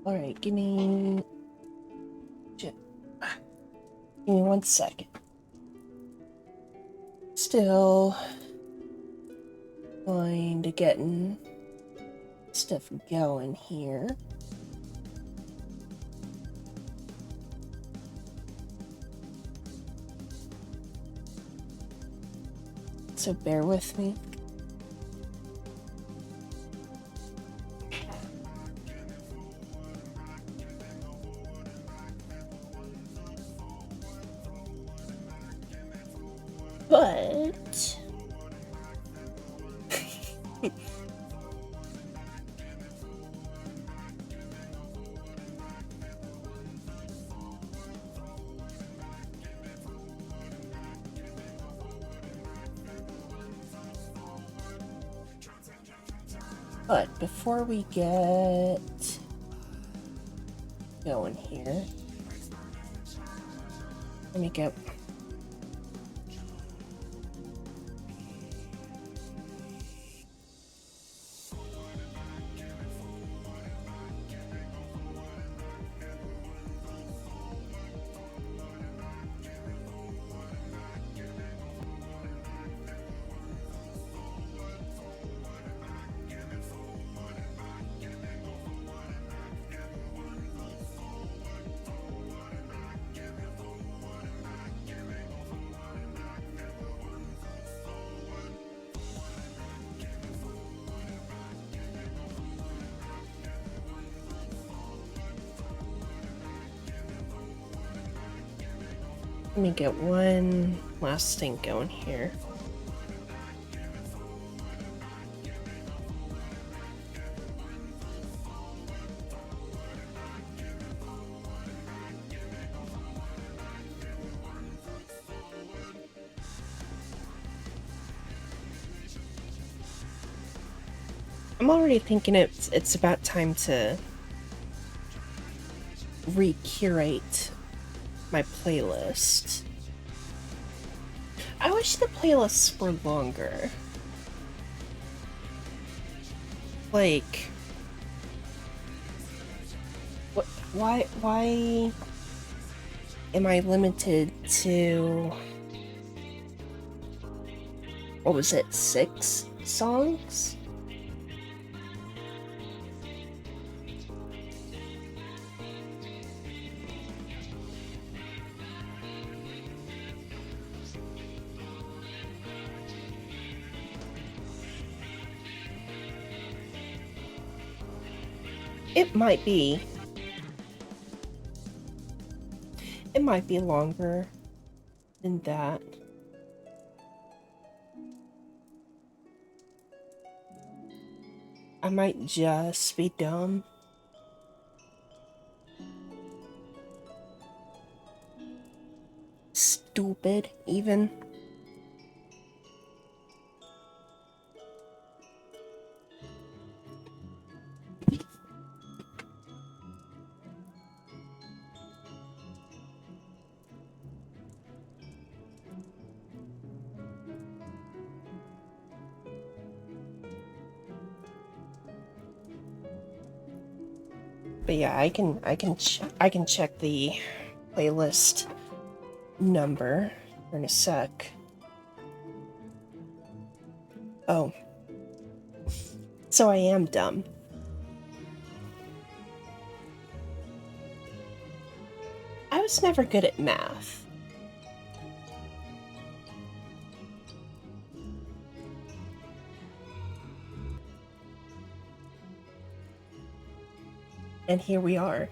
Alright, give me 1 second. Still going to getting stuff going here. So bear with me. But before we get going here, let me get one last thing going here. I'm already thinking it's about time to recurate my playlist. I wish the playlists were longer. Like, why am I limited to, what was it, 6 songs? It might be. It might be longer than that. I might just be dumb. Stupid, even. But yeah, I can check the playlist number in a sec. Oh. So I am dumb. I was never good at math. And here we are.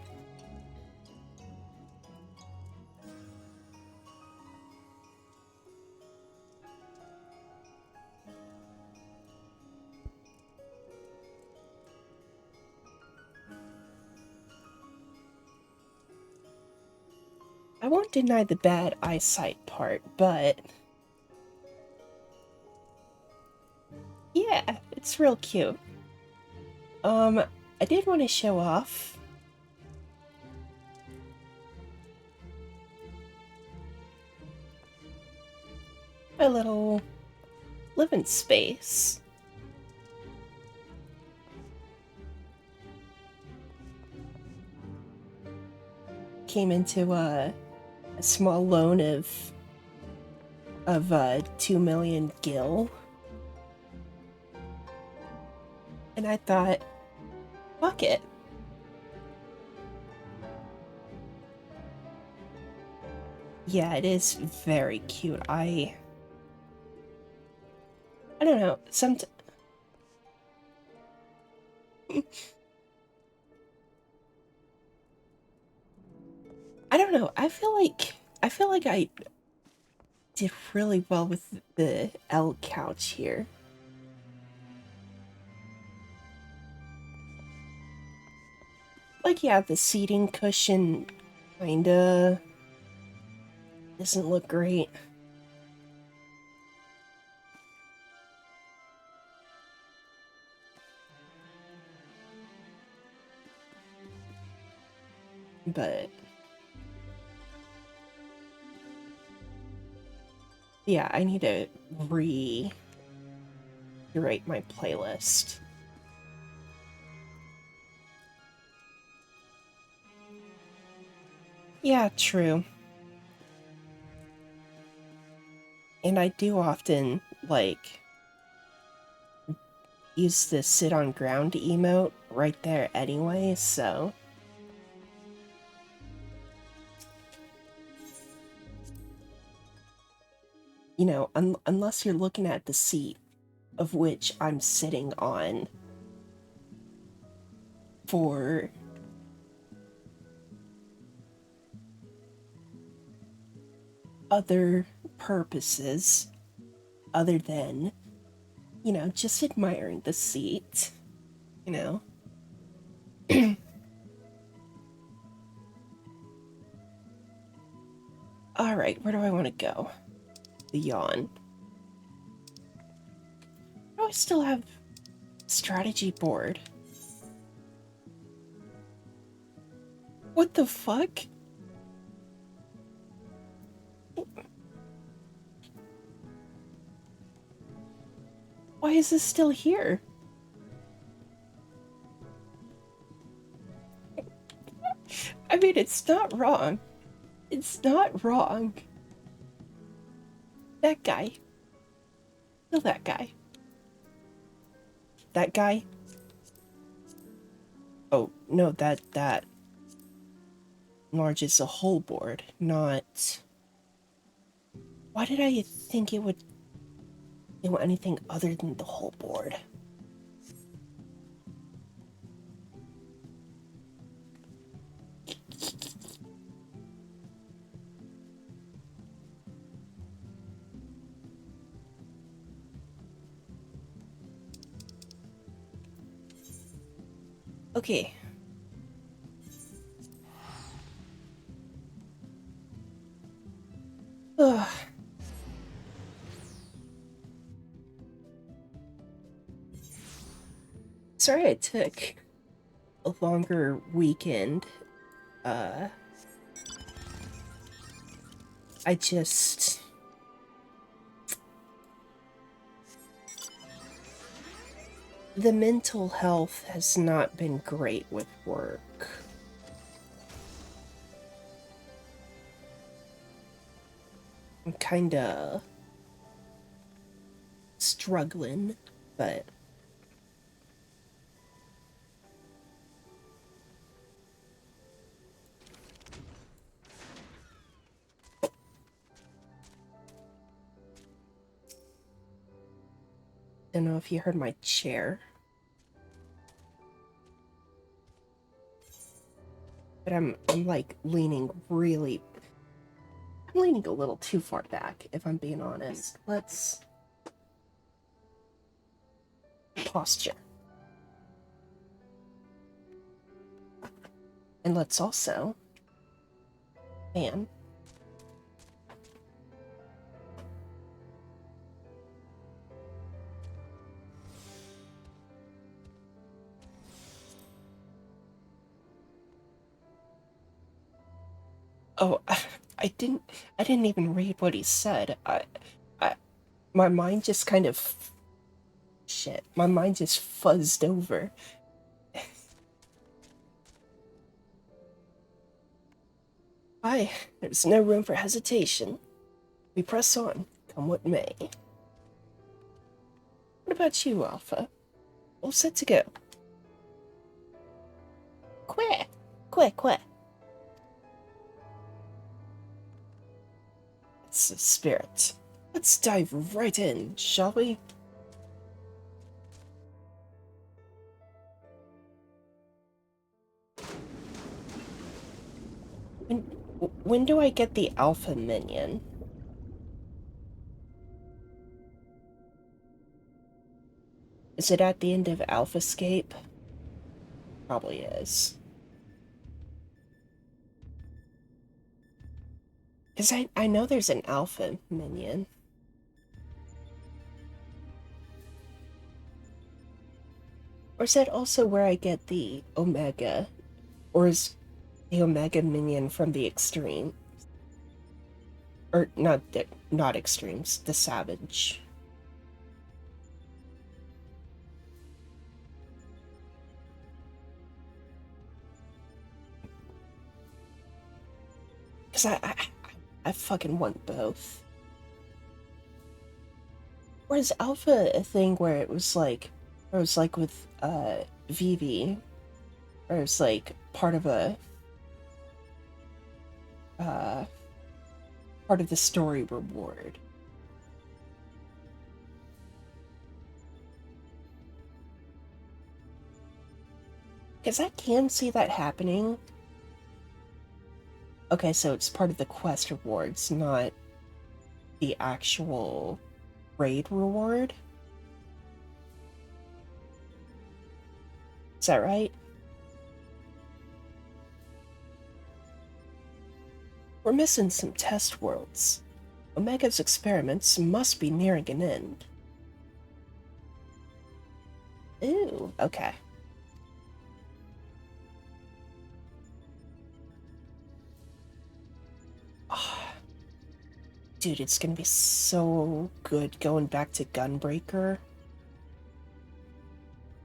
I won't deny the bad eyesight part, but yeah, it's real cute. I did want to show off my little living space. came into a small loan of 2 million gil. And I thought, fuck it. Yeah, it is very cute. I don't know. I don't know. I feel like I did really well with the L couch here. Like, yeah, the seating cushion kinda doesn't look great. But yeah, I need to curate my playlist. Yeah, true. And I do often, like, use the sit on ground emote right there anyway, so. You know, unless you're looking at the seat of which I'm sitting on for other purposes other than, you know, just admiring the seat, you know. All right, where do I want to go? The yawn. Do I still have strategy board? What the fuck? Why is this still here? I mean, it's not wrong. It's not wrong. That guy. Kill that guy. That guy. Oh, no, that enlarges the whole board, not... Why did I think it would do anything other than the whole board? Okay. Ugh. Sorry I took a longer weekend. I just... The mental health has not been great with work. I'm kinda struggling, but... Don't know if you heard my chair. But I'm like leaning really... I'm leaning a little too far back, if I'm being honest. Let's... Posture. And let's also... fan. Oh, I didn't even read what he said. My mind just kind of... Shit, my mind just fuzzed over. Aye, there's no room for hesitation. We press on, come what may. What about you, Alpha? All set to go. Quit! Quit! It's the spirit. Let's dive right in, shall we? When, when do I get the Alpha minion? Is it at the end of Alphascape? Probably is. Because I know there's an Alpha minion. Or is that also where I get the Omega? Or is the Omega minion from the Extreme? Or not Extremes, the Savage. Because I fucking want both. Or is Alpha a thing where it was like with Vivi, or it's like part of a uh part of the story reward? Because I can see that happening. Okay, so it's part of the quest rewards, not the actual raid reward. Is that right? We're missing some test worlds. Omega's experiments must be nearing an end. Ooh, okay. Oh, dude, it's gonna be so good going back to Gunbreaker.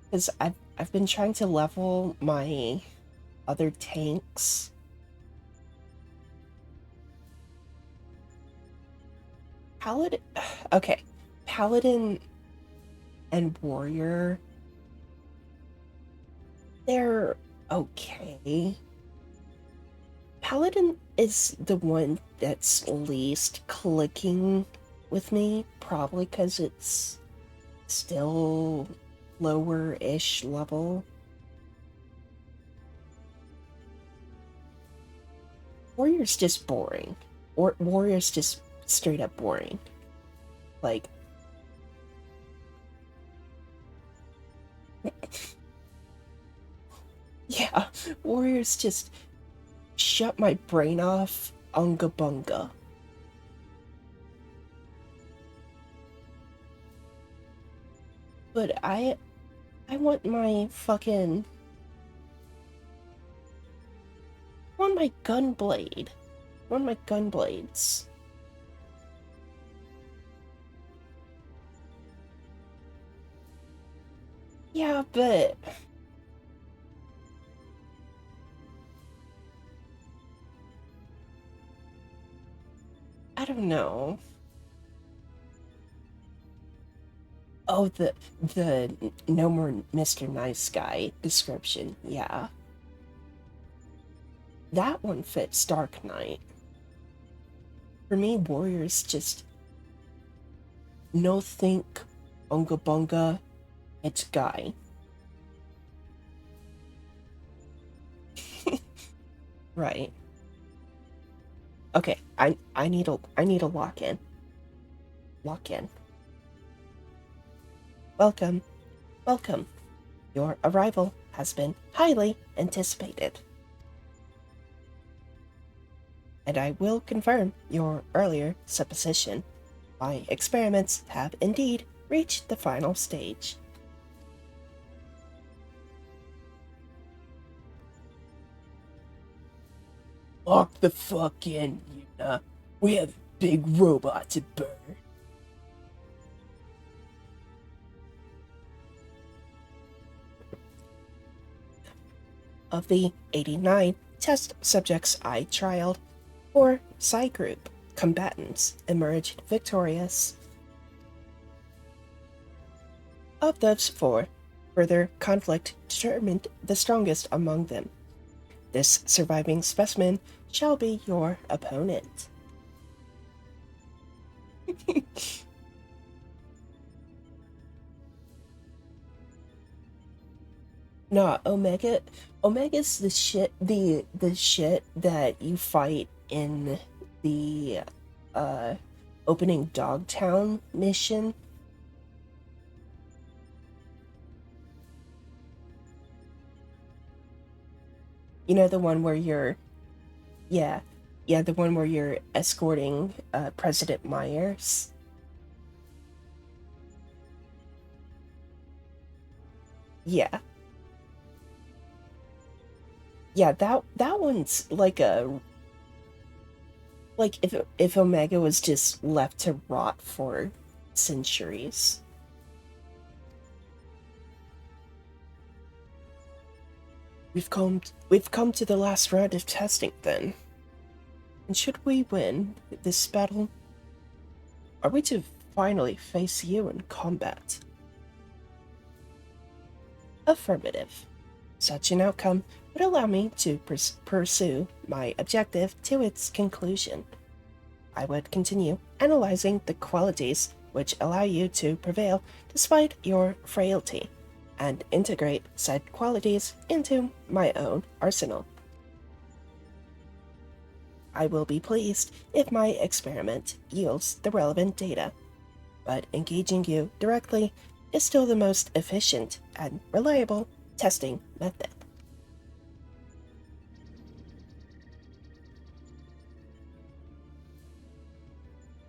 Because I've been trying to level my other tanks. Paladin, okay, Paladin and Warrior, they're okay. Paladin is the one that's least clicking with me, probably because it's still lower-ish level. Warrior's just boring. Or Warrior's just straight up boring. Like, yeah, Warrior's just shut my brain off, unga bunga. But I want my fucking, I want my gunblade. I want my gunblades. Yeah, but I don't know. Oh, the no more Mr. Nice Guy description. Yeah. That one fits Dark Knight. For me, Warrior's just no think unga bunga, it's guy. Right. Okay, I need a lock in. Lock in. Welcome. Welcome. Your arrival has been highly anticipated. And I will confirm your earlier supposition. My experiments have indeed reached the final stage. Lock the fuck in, Yuna. We have a big robot to burn. Of the 89 test subjects I trialed, or Psi Group combatants emerged victorious. Of those four, further conflict determined the strongest among them. This surviving specimen shall be your opponent. Nah, Omega's the shit that you fight in the uh opening Dogtown mission. You know, the one where you're, yeah, yeah, the one where you're escorting President Myers. Yeah, yeah, that one's like a, like if Omega was just left to rot for centuries. We've come to the last round of testing then. And should we win this battle, are we to finally face you in combat? Affirmative. Such an outcome would allow me to pursue my objective to its conclusion. I would continue analyzing the qualities which allow you to prevail despite your frailty, and integrate said qualities into my own arsenal. I will be pleased if my experiment yields the relevant data, but engaging you directly is still the most efficient and reliable testing method.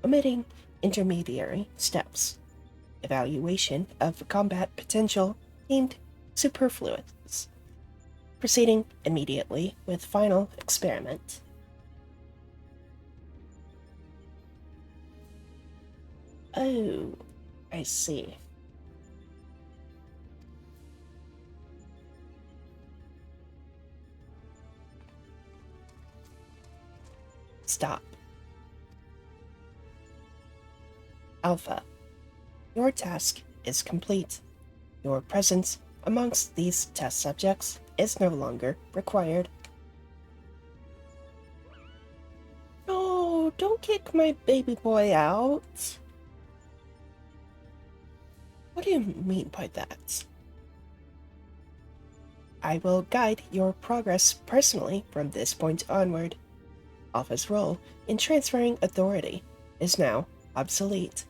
Omitting intermediary steps. Evaluation of combat potential deemed superfluous. Proceeding immediately with final experiment. Oh, I see. Stop. Alpha, your task is complete. Your presence amongst these test subjects is no longer required. No, don't kick my baby boy out. What do you mean by that? I will guide your progress personally from this point onward. Alpha's role in transferring authority is now obsolete.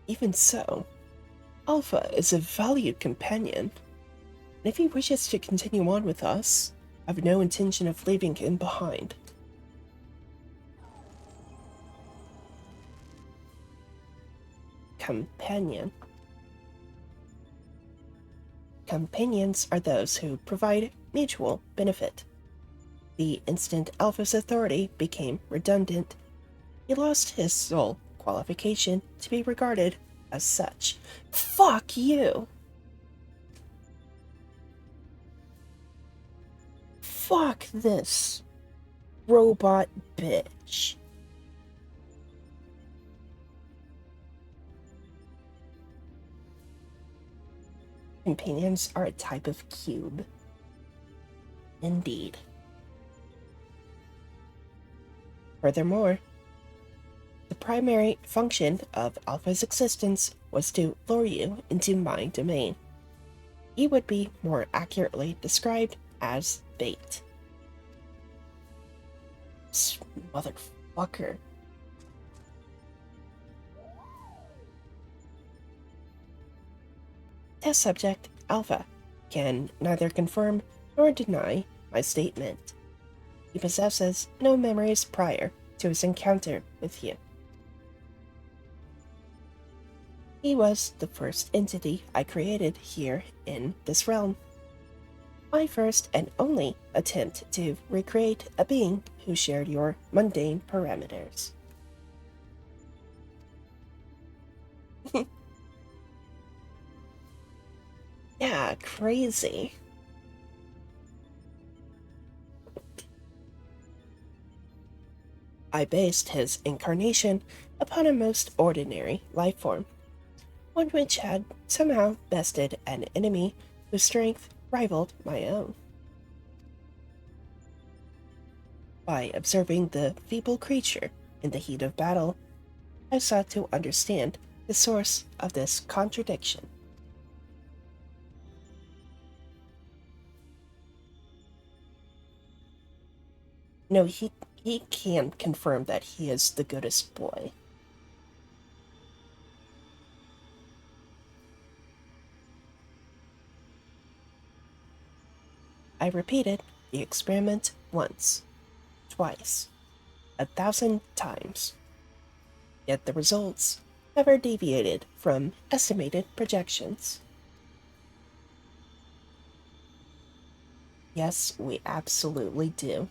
Even so, Alpha is a valued companion, and if he wishes to continue on with us, I have no intention of leaving him behind. Companion. Companions are those who provide mutual benefit. The instant Alpha's authority became redundant, he lost his sole qualification to be regarded as such. Fuck you! Fuck this robot bitch. Companions are a type of cube. Indeed. Furthermore, the primary function of Alpha's existence was to lure you into my domain. He would be more accurately described as bait. This motherfucker. Test subject Alpha can neither confirm nor deny my statement. He possesses no memories prior to his encounter with you. He was the first entity I created here in this realm. My first and only attempt to recreate a being who shared your mundane parameters. Yeah, crazy. I based his incarnation upon a most ordinary life form, one which had somehow bested an enemy whose strength rivaled my own. By observing the feeble creature in the heat of battle, I sought to understand the source of this contradiction. No, he can confirm that he is the goodest boy. I repeated the experiment once, twice, 1,000 times, yet the results never deviated from estimated projections. Yes, we absolutely do.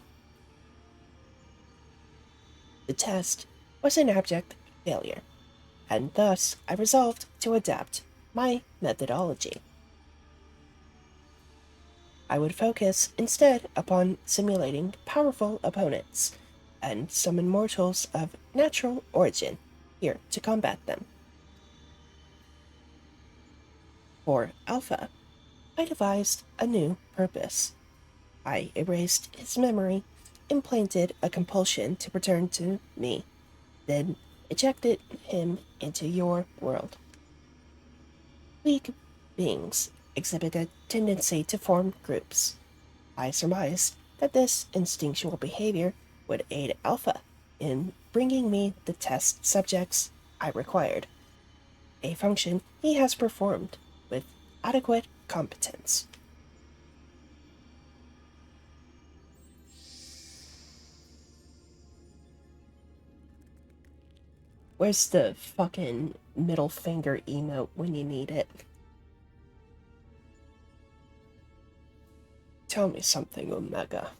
The test was an abject failure, and thus I resolved to adapt my methodology. I would focus instead upon simulating powerful opponents and summon mortals of natural origin here to combat them. For Alpha, I devised a new purpose. I erased his memory, implanted a compulsion to return to me, then ejected him into your world. Weak beings exhibit a tendency to form groups. I surmised that this instinctual behavior would aid Alpha in bringing me the test subjects I required, a function he has performed with adequate competence. Where's the fucking middle finger emote when you need it? Tell me something, Omega.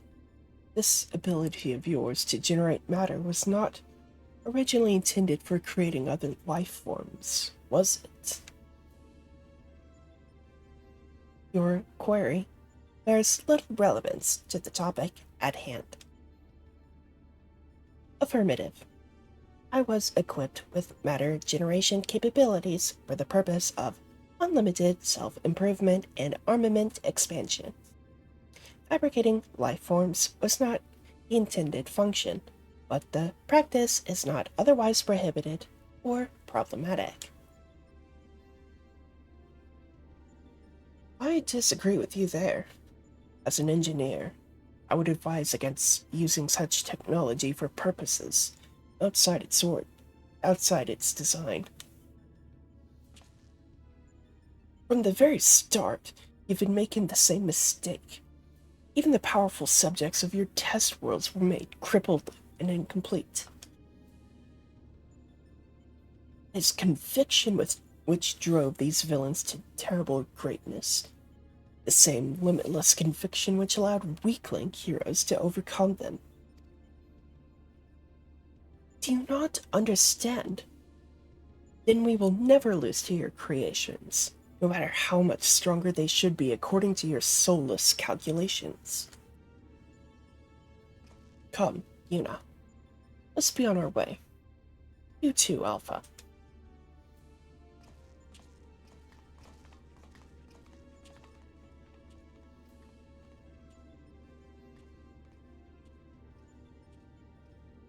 This ability of yours to generate matter was not originally intended for creating other life forms, was it? Your query bears little relevance to the topic at hand. Affirmative. I was equipped with matter generation capabilities for the purpose of unlimited self improvement and armament expansion. Fabricating life forms was not the intended function, but the practice is not otherwise prohibited or problematic. I disagree with you there. As an engineer, I would advise against using such technology for purposes outside its sort, outside its design. From the very start, you've been making the same mistake. Even the powerful subjects of your test worlds were made crippled and incomplete. His conviction with which drove these villains to terrible greatness. The same limitless conviction which allowed weakling heroes to overcome them. Do you not understand? Then we will never lose to your creations, no matter how much stronger they should be according to your soulless calculations. Come, Yuna. Let's be on our way. You too, Alpha.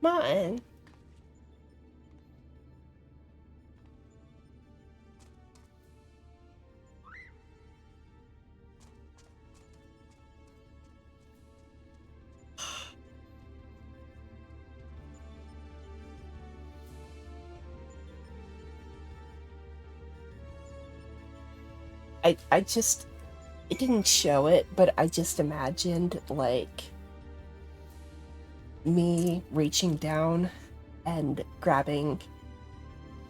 Mine. I just, it didn't show it, but I just imagined, like, me reaching down and grabbing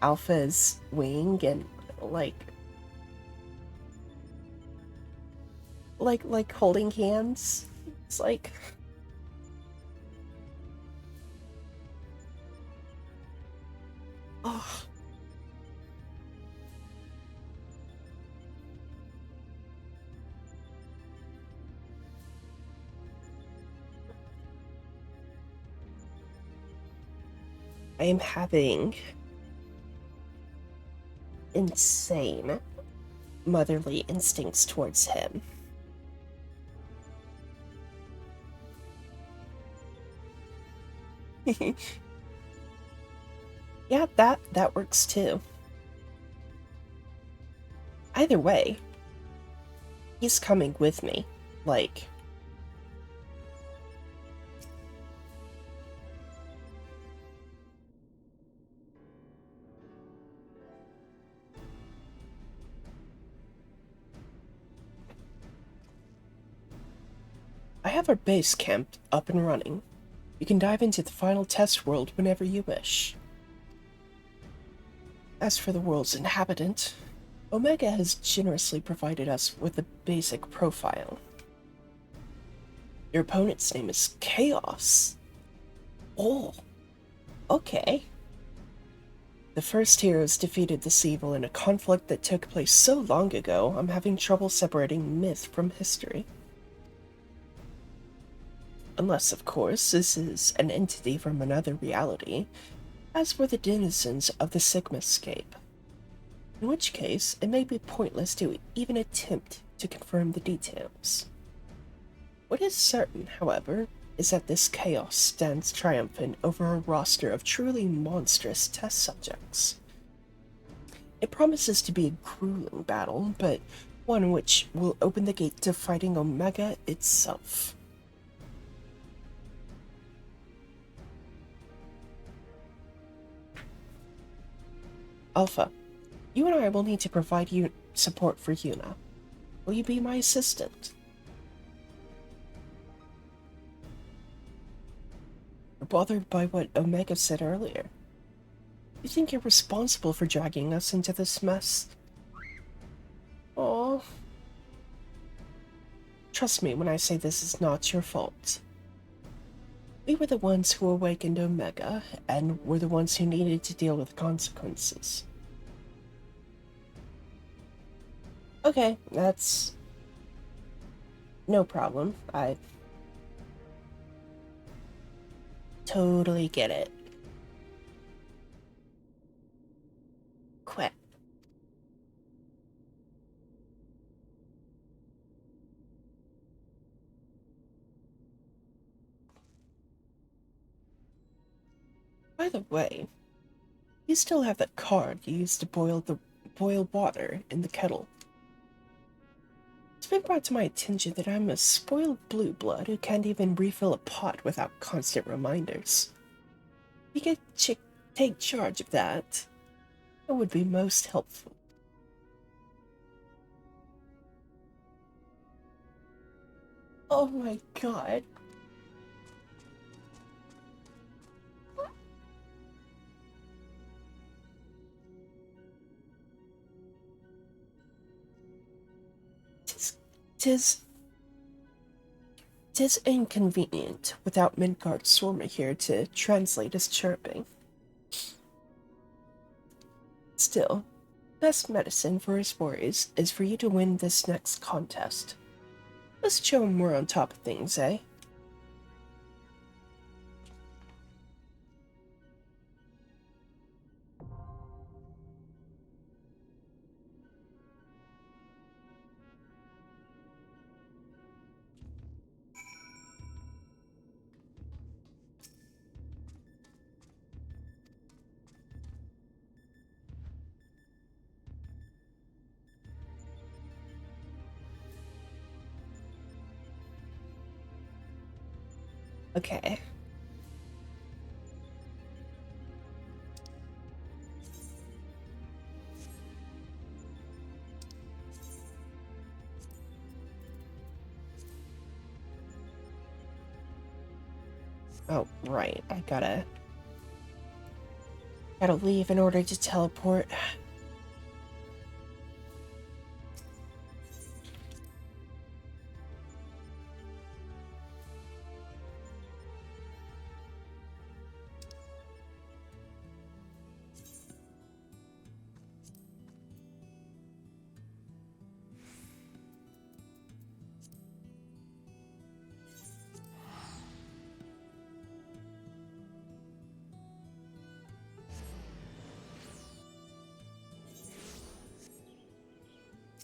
Alpha's wing and, like, like holding hands. It's like, oh, I am having insane motherly instincts towards him. Yeah, that works too. Either way, he's coming with me. Like, I have our base camp up and running. You can dive into the final test world whenever you wish. As for the world's inhabitant, Omega has generously provided us with a basic profile. Your opponent's name is Chaos. Oh, okay. The first heroes defeated this evil in a conflict that took place so long ago, I'm having trouble separating myth from history. Unless, of course, this is an entity from another reality, as were the denizens of the Sigmascape. In which case, it may be pointless to even attempt to confirm the details. What is certain, however, is that this chaos stands triumphant over a roster of truly monstrous test subjects. It promises to be a grueling battle, but one which will open the gate to fighting Omega itself. Alpha, you and I will need to provide you support for Yuna. Will you be my assistant? You're bothered by what Omega said earlier. You think you're responsible for dragging us into this mess? Oh. Trust me when I say this is not your fault. We were the ones who awakened Omega, and we're the ones who needed to deal with the consequences. Okay, that's no problem. I totally get it. Quit. By the way, you still have that card you used to boil water in the kettle. It's been brought to my attention that I'm a spoiled blue blood who can't even refill a pot without constant reminders. If you could take charge of that, it would be most helpful. Oh my god. Tis, tis inconvenient without Midgard Sorma here to translate his chirping. Still, best medicine for his worries is for you to win this next contest. Let's show him we're on top of things, eh? Okay. Oh, right. I gotta leave in order to teleport.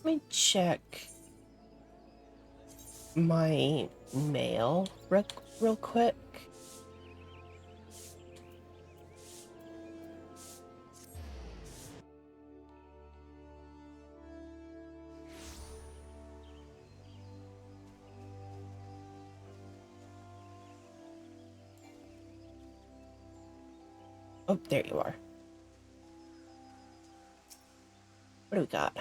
Let me check my mail real quick. Oh, there you are. What do we got?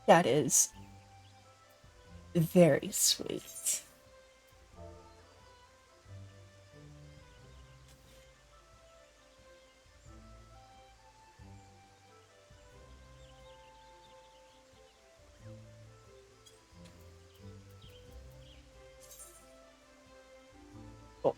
That is very sweet. Oh,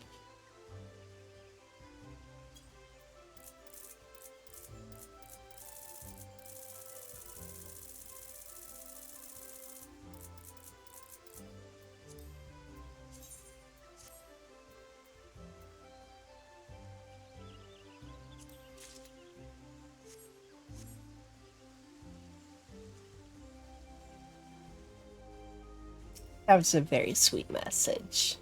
that was a very sweet message.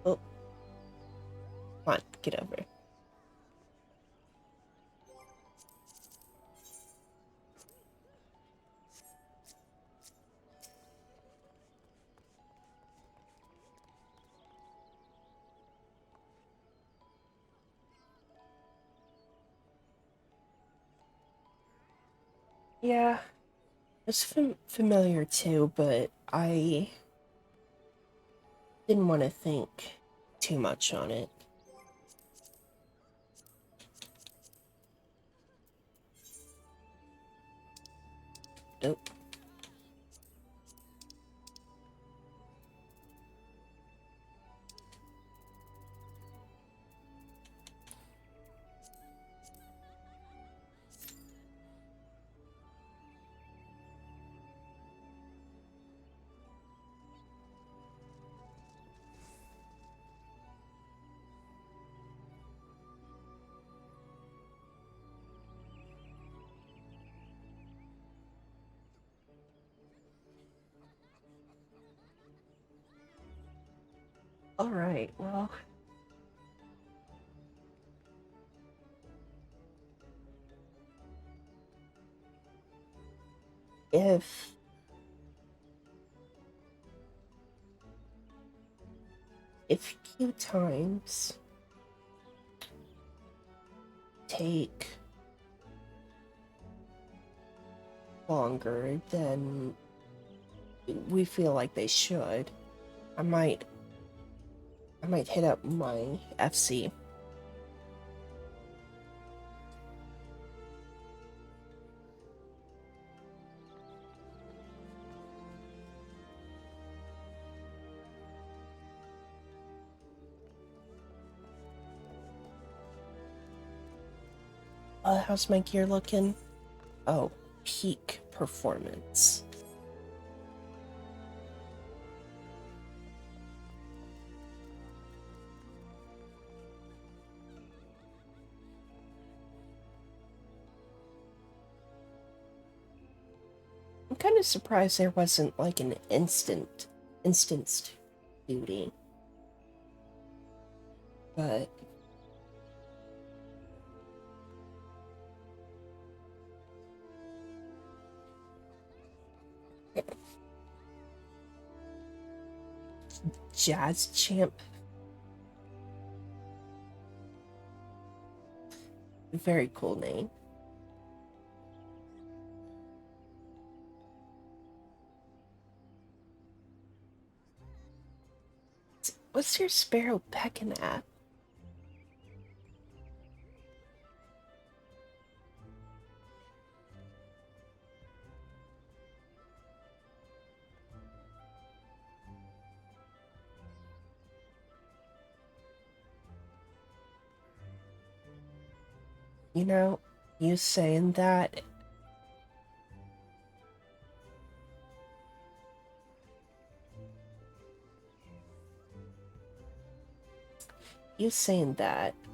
Oh, come on, get over. Yeah, it's familiar too, but I didn't want to think too much on it. Nope. All right, well, if queue times take longer than we feel like they should, I might hit up my FC. How's my gear looking? Oh, peak performance. I'm kind of surprised there wasn't like an instanced duty. But Jazz Champ Very cool name. What's your sparrow pecking at? You know, you saying that,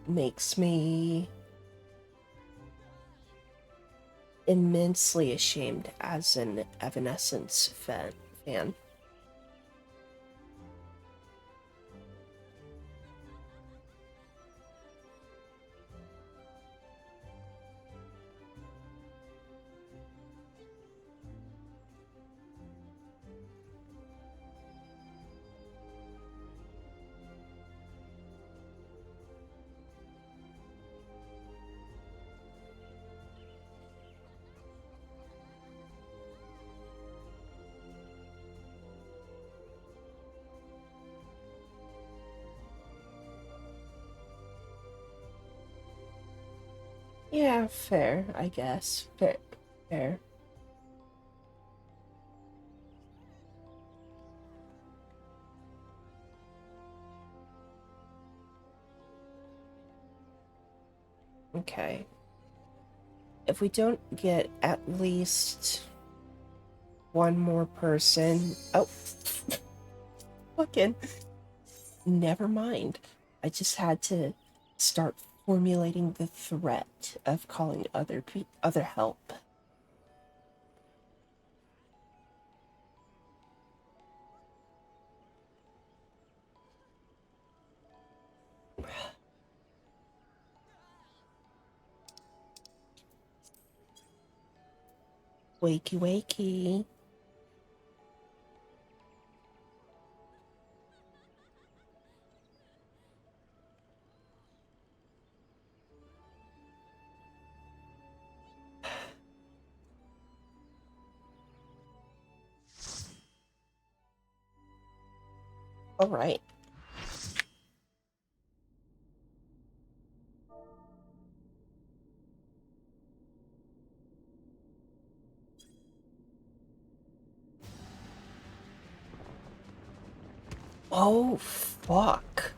makes me immensely ashamed as an Evanescence fan. Yeah, fair, I guess. Fair, fair. Okay. If we don't get at least one more person. Oh, fucking. Never mind. I just had to start formulating the threat of calling other help. Wakey, wakey. All right. Oh, fuck.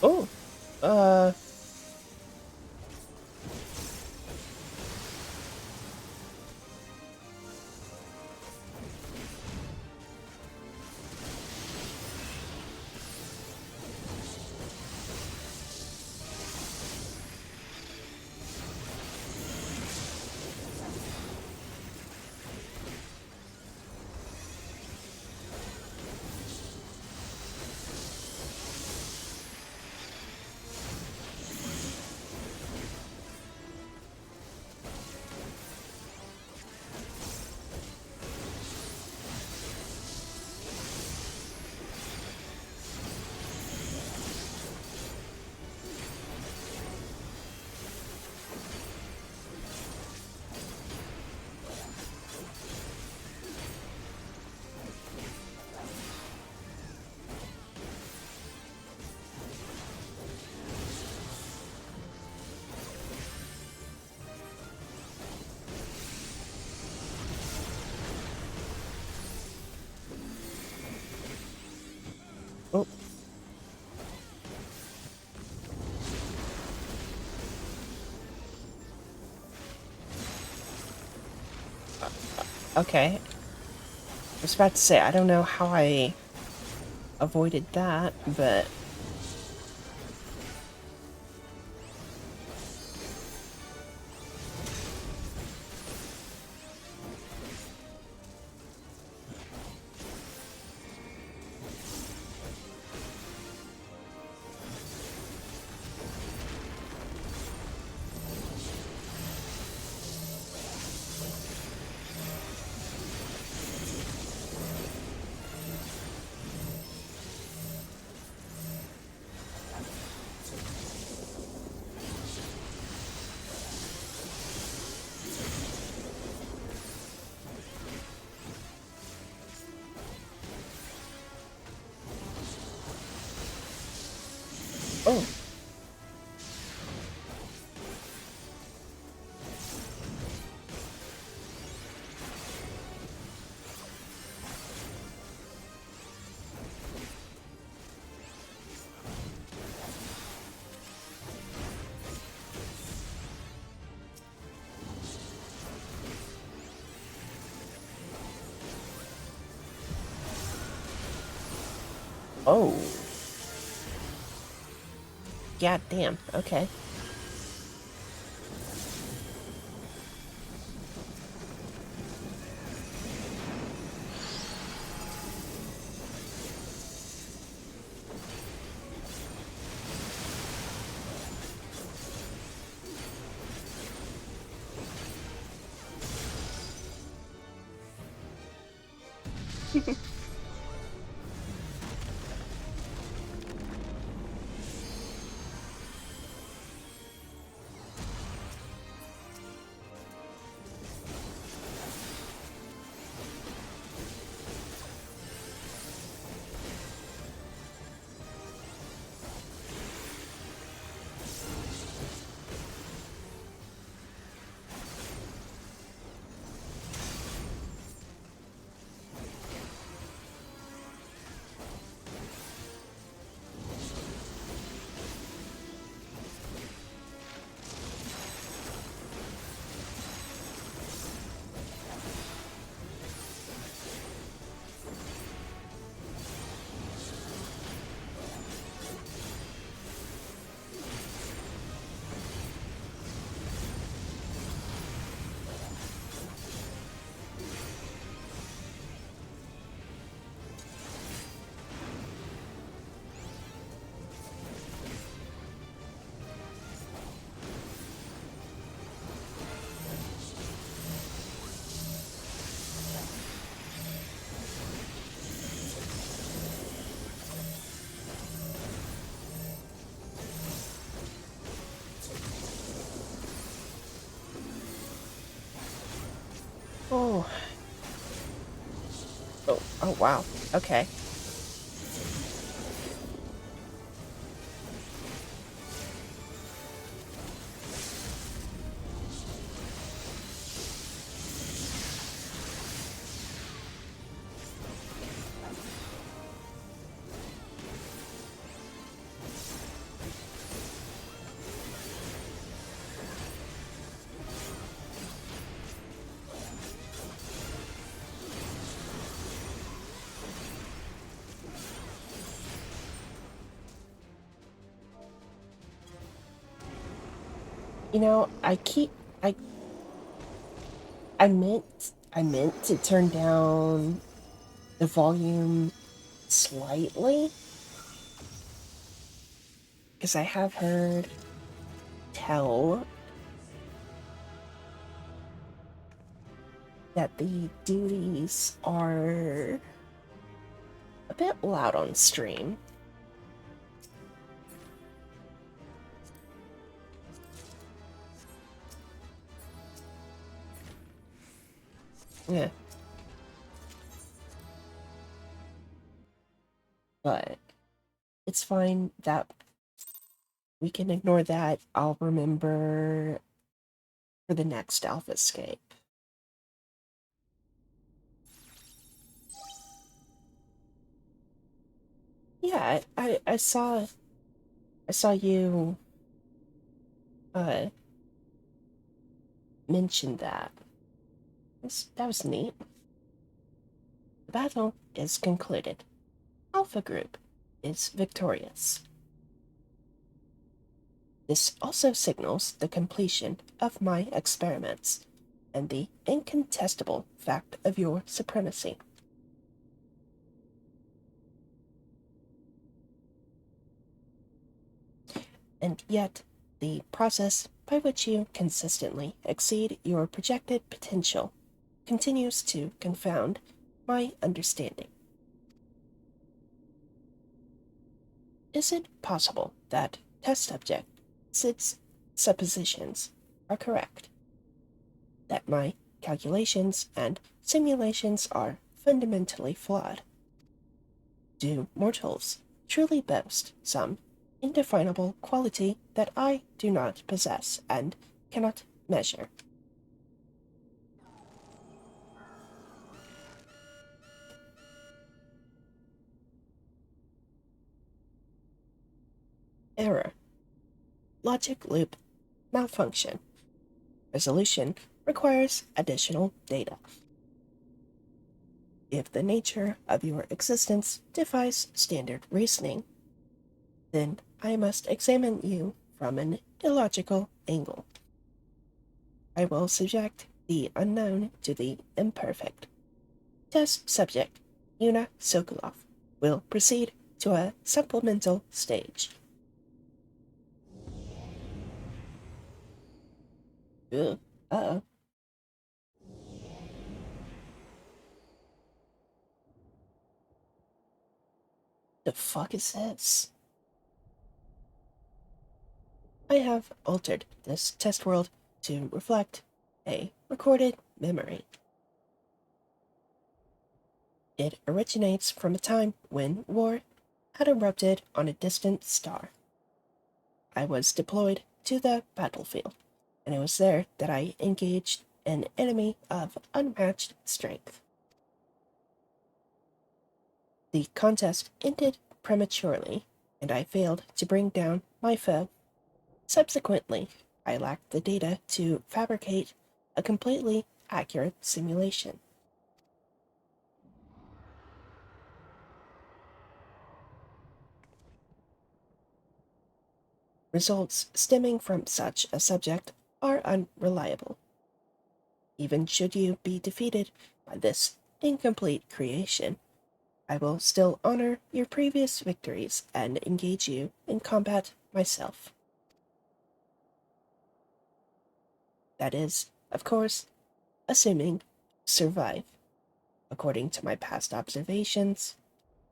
Oh, uh, Oh. Okay. I was about to say, I don't know how I avoided that, but... Oh. Oh. Yeah, damn. Okay. Oh. Oh. Oh, wow. Okay. You know, I I meant to turn down the volume slightly because I have heard tell that the duties are a bit loud on stream. Yeah, but it's fine that we can ignore that. I'll remember for the next Alphascape. Yeah, I saw you uh mention that. That was neat. The battle is concluded. Alpha Group is victorious. This also signals the completion of my experiments and the incontestable fact of your supremacy. And yet, the process by which you consistently exceed your projected potential continues to confound my understanding. Is it possible that test subject Sid's suppositions are correct? That my calculations and simulations are fundamentally flawed? Do mortals truly boast some indefinable quality that I do not possess and cannot measure? Error. Logic loop malfunction. Resolution requires additional data. If the nature of your existence defies standard reasoning, then I must examine you from an illogical angle. I will subject the unknown to the imperfect. Test subject Yuna Sokolov will proceed to a supplemental stage. Ugh. Uh-oh. The fuck is this? I have altered this test world to reflect a recorded memory. It originates from a time when war had erupted on a distant star. I was deployed to the battlefield, and it was there that I engaged an enemy of unmatched strength. The contest ended prematurely, and I failed to bring down my foe. Subsequently, I lacked the data to fabricate a completely accurate simulation. Results stemming from such a subject are unreliable. Even should you be defeated by this incomplete creation, I will still honor your previous victories and engage you in combat myself. That is, of course, assuming survive. According to my past observations,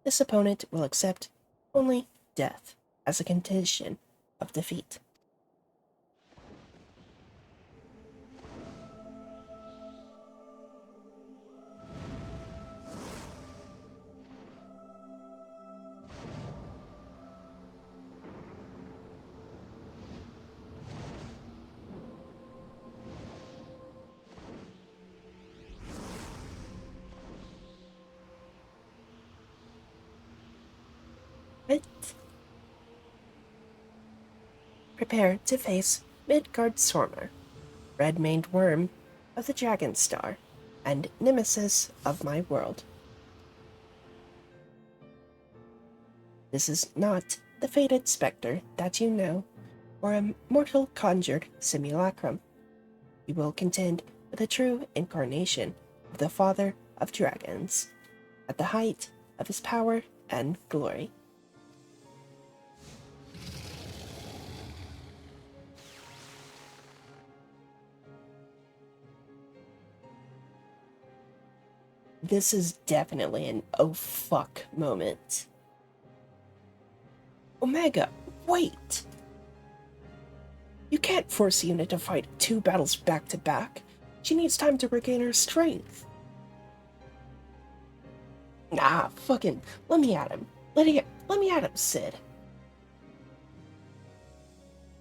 this opponent will accept only death as a condition of defeat. But prepare to face Midgard Sormer, red-maned worm of the Dragon Star, and nemesis of my world. This is not the fated specter that you know, or a mortal conjured simulacrum. You will contend with a true incarnation of the Father of Dragons, at the height of his power and glory. This is definitely an oh fuck moment. Omega, wait! You can't force Una to fight 2 battles back to back. She needs time to regain her strength. Nah, fucking, let me at him. Let me at him, Sid.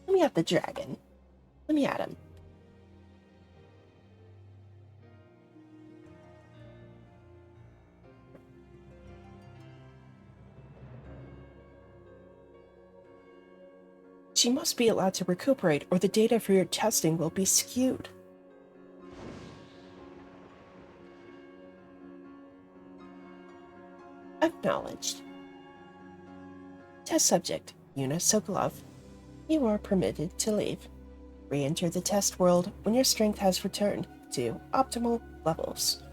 Let me at the dragon. Let me at him. She must be allowed to recuperate, or the data for your testing will be skewed. Acknowledged. Test subject, Yuna Sokolov. You are permitted to leave. Re-enter the test world when your strength has returned to optimal levels.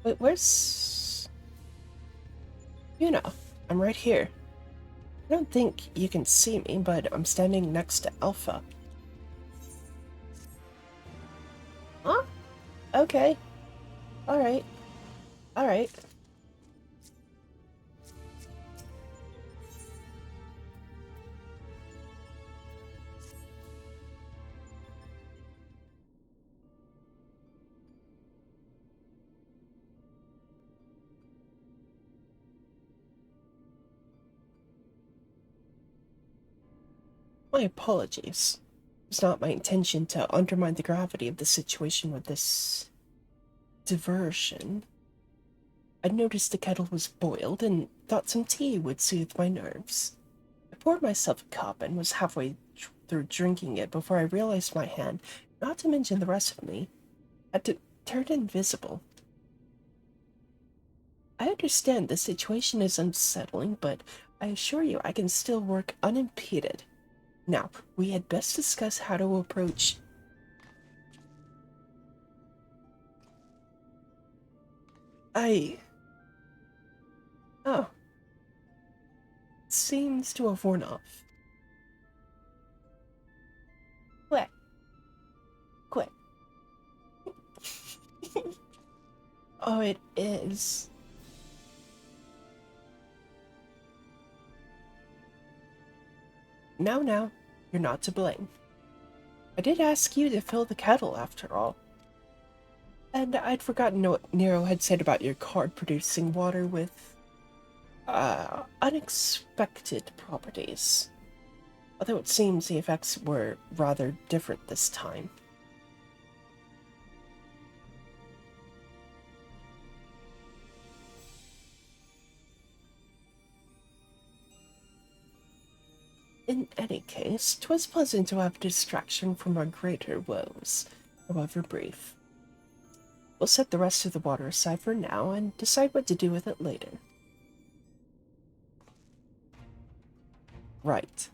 Wait, where's... Yuna, I'm right here. I don't think you can see me, but I'm standing next to Alpha. Huh? Okay. Alright. Alright. My apologies. It's not my intention to undermine the gravity of the situation with this diversion. I noticed the kettle was boiled and thought some tea would soothe my nerves. I poured myself a cup and was halfway through drinking it before I realized my hand, not to mention the rest of me, had to turn invisible. I understand the situation is unsettling, but I assure you I can still work unimpeded. Now, we had best discuss how to approach... Oh. It seems to have worn off. Quick. Quick. Oh, it is. Now, you're not to blame. I did ask you to fill the kettle, after all. And I'd forgotten what Nero had said about your card producing water with, unexpected properties. Although it seems the effects were rather different this time. In any case, 'twas pleasant to have a distraction from our greater woes, however brief. We'll set the rest of the water aside for now and decide what to do with it later. Right,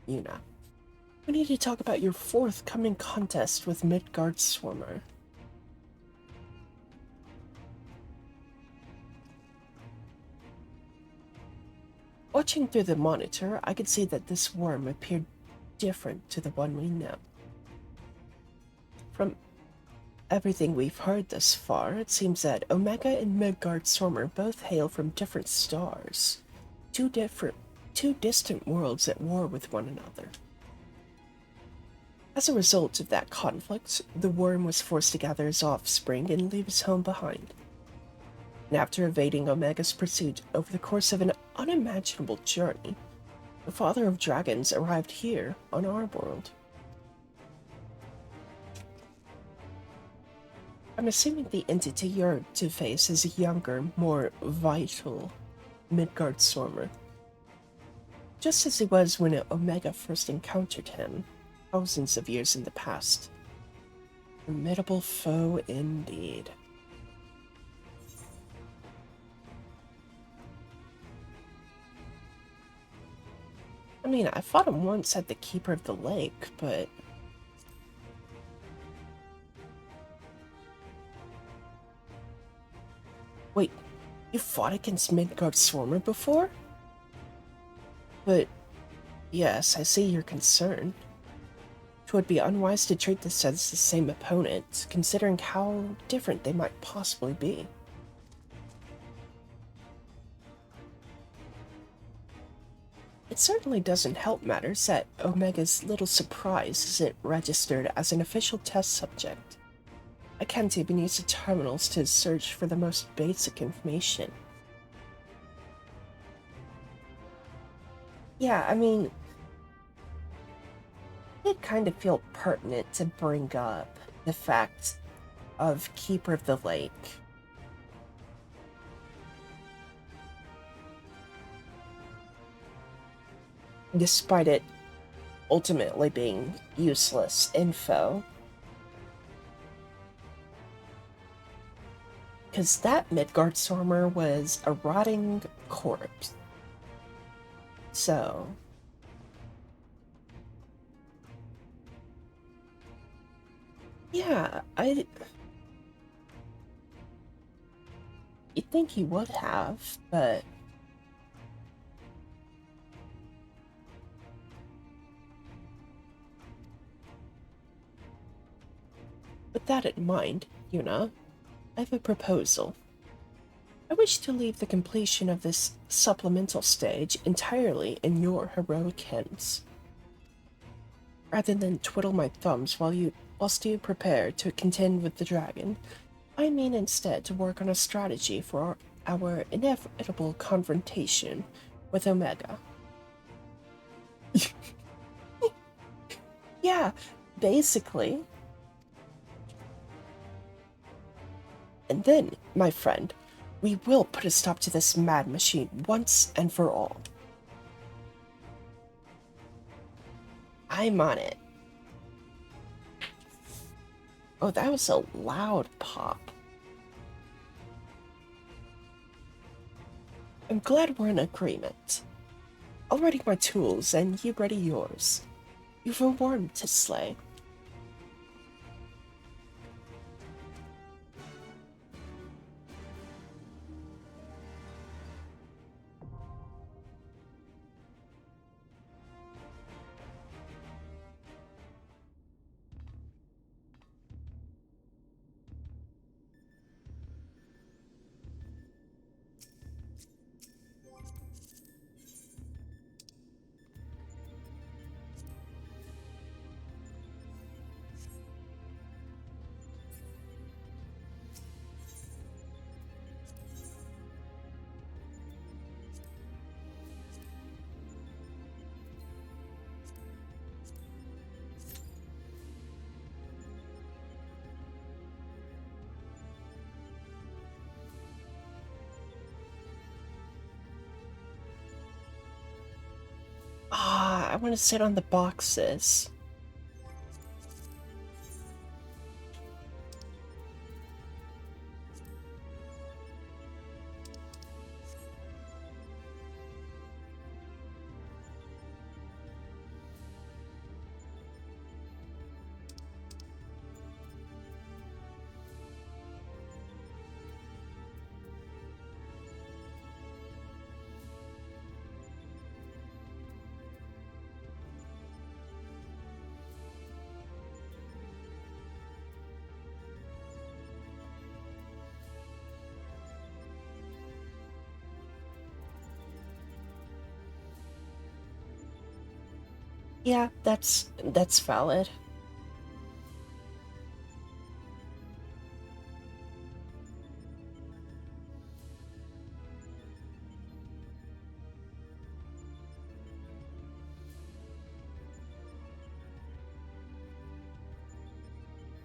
Yuna. We need to talk about your forthcoming contest with Midgard Swarmer. Watching through the monitor, I could see that this worm appeared different to the one we know. From everything we've heard thus far, it seems that Omega and Midgard Swarmer both hail from different stars. Two distant worlds at war with one another. As a result of that conflict, the worm was forced to gather his offspring and leave his home behind. And after evading Omega's pursuit over the course of an unimaginable journey, the father of dragons arrived here on our world. I'm assuming the entity you're to face is a younger, more vital Midgard Swarmer. Just as he was when Omega first encountered him, thousands of years in the past. Formidable foe indeed. I mean, I fought him once at the Keeper of the Lake, but... Wait, you fought against Midgard Swarmer before? But, yes, I see your concern. 'Twould be unwise to treat this as the same opponent, considering how different they might possibly be. It certainly doesn't help matters that Omega's little surprise isn't registered as an official test subject. I can't even use the terminals to search for the most basic information. Yeah, I mean, it kind of feel pertinent to bring up the fact of Keeper of the Lake. Despite it ultimately being useless info. Because that Midgard Stormer was a rotting corpse. So. Yeah, you'd think he would have, but. With that in mind, Yuna, I have a proposal. I wish to leave the completion of this supplemental stage entirely in your heroic hands. Rather than twiddle my thumbs whilst you prepare to contend with the dragon, I mean instead to work on a strategy for our inevitable confrontation with Omega. Yeah, basically. And then, my friend, we will put a stop to this mad machine once and for all. I'm on it. Oh, that was a loud pop. I'm glad we're in agreement. I'll ready my tools and you ready yours. You've a worm to slay. Ah, I want to sit on the boxes. Yeah, that's valid.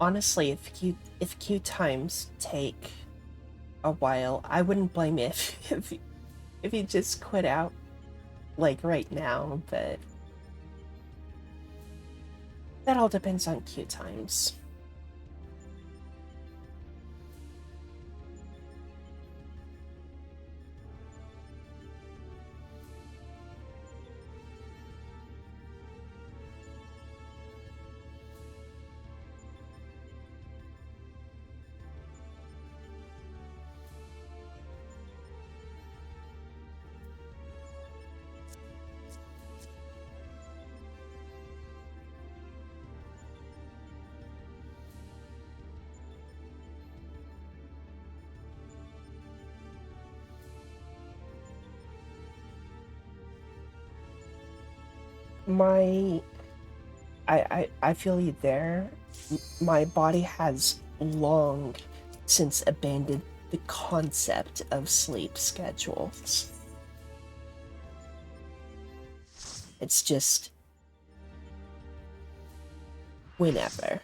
Honestly, if queue times take a while, I wouldn't blame you if you just quit out like right now, but that all depends on queue times. My I feel you there. My body has long since abandoned the concept of sleep schedules. It's just whenever.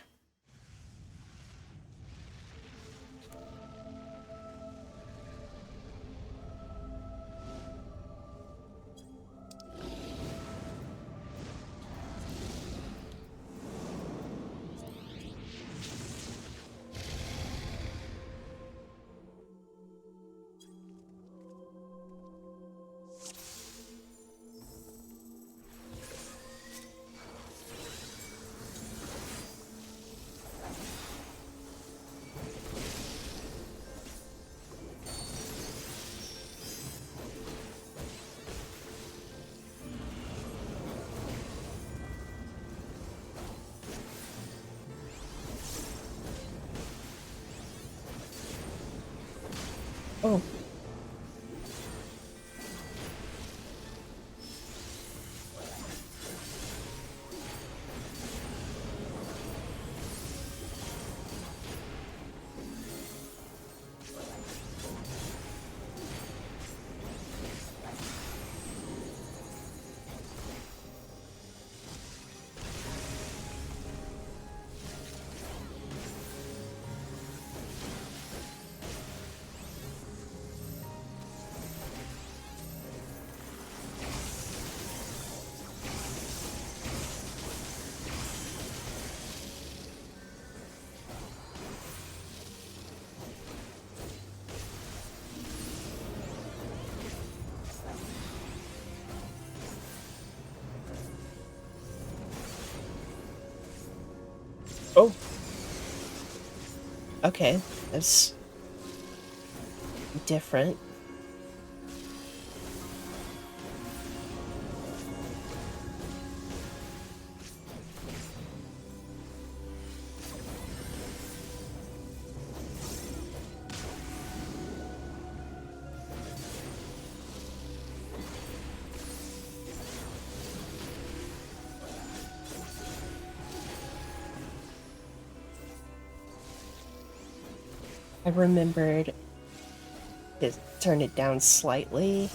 Oh. Oh. Okay, that's different. I remembered to turn it down slightly.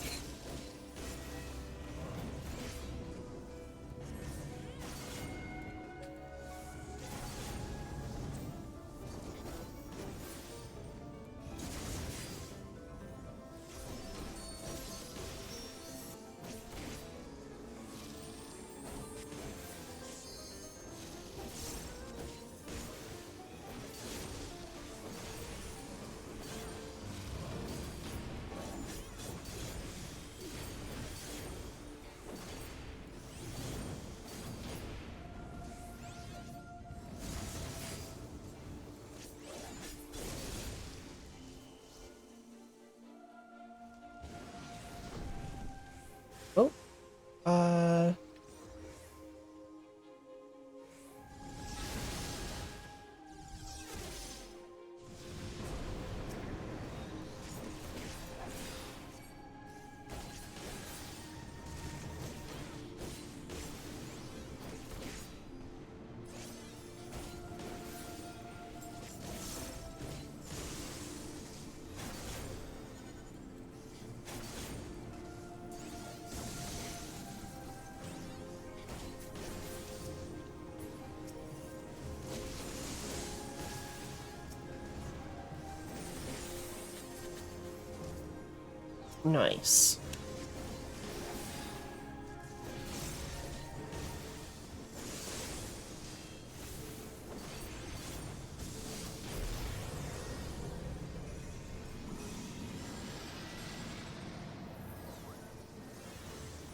Oh. Uh. Nice.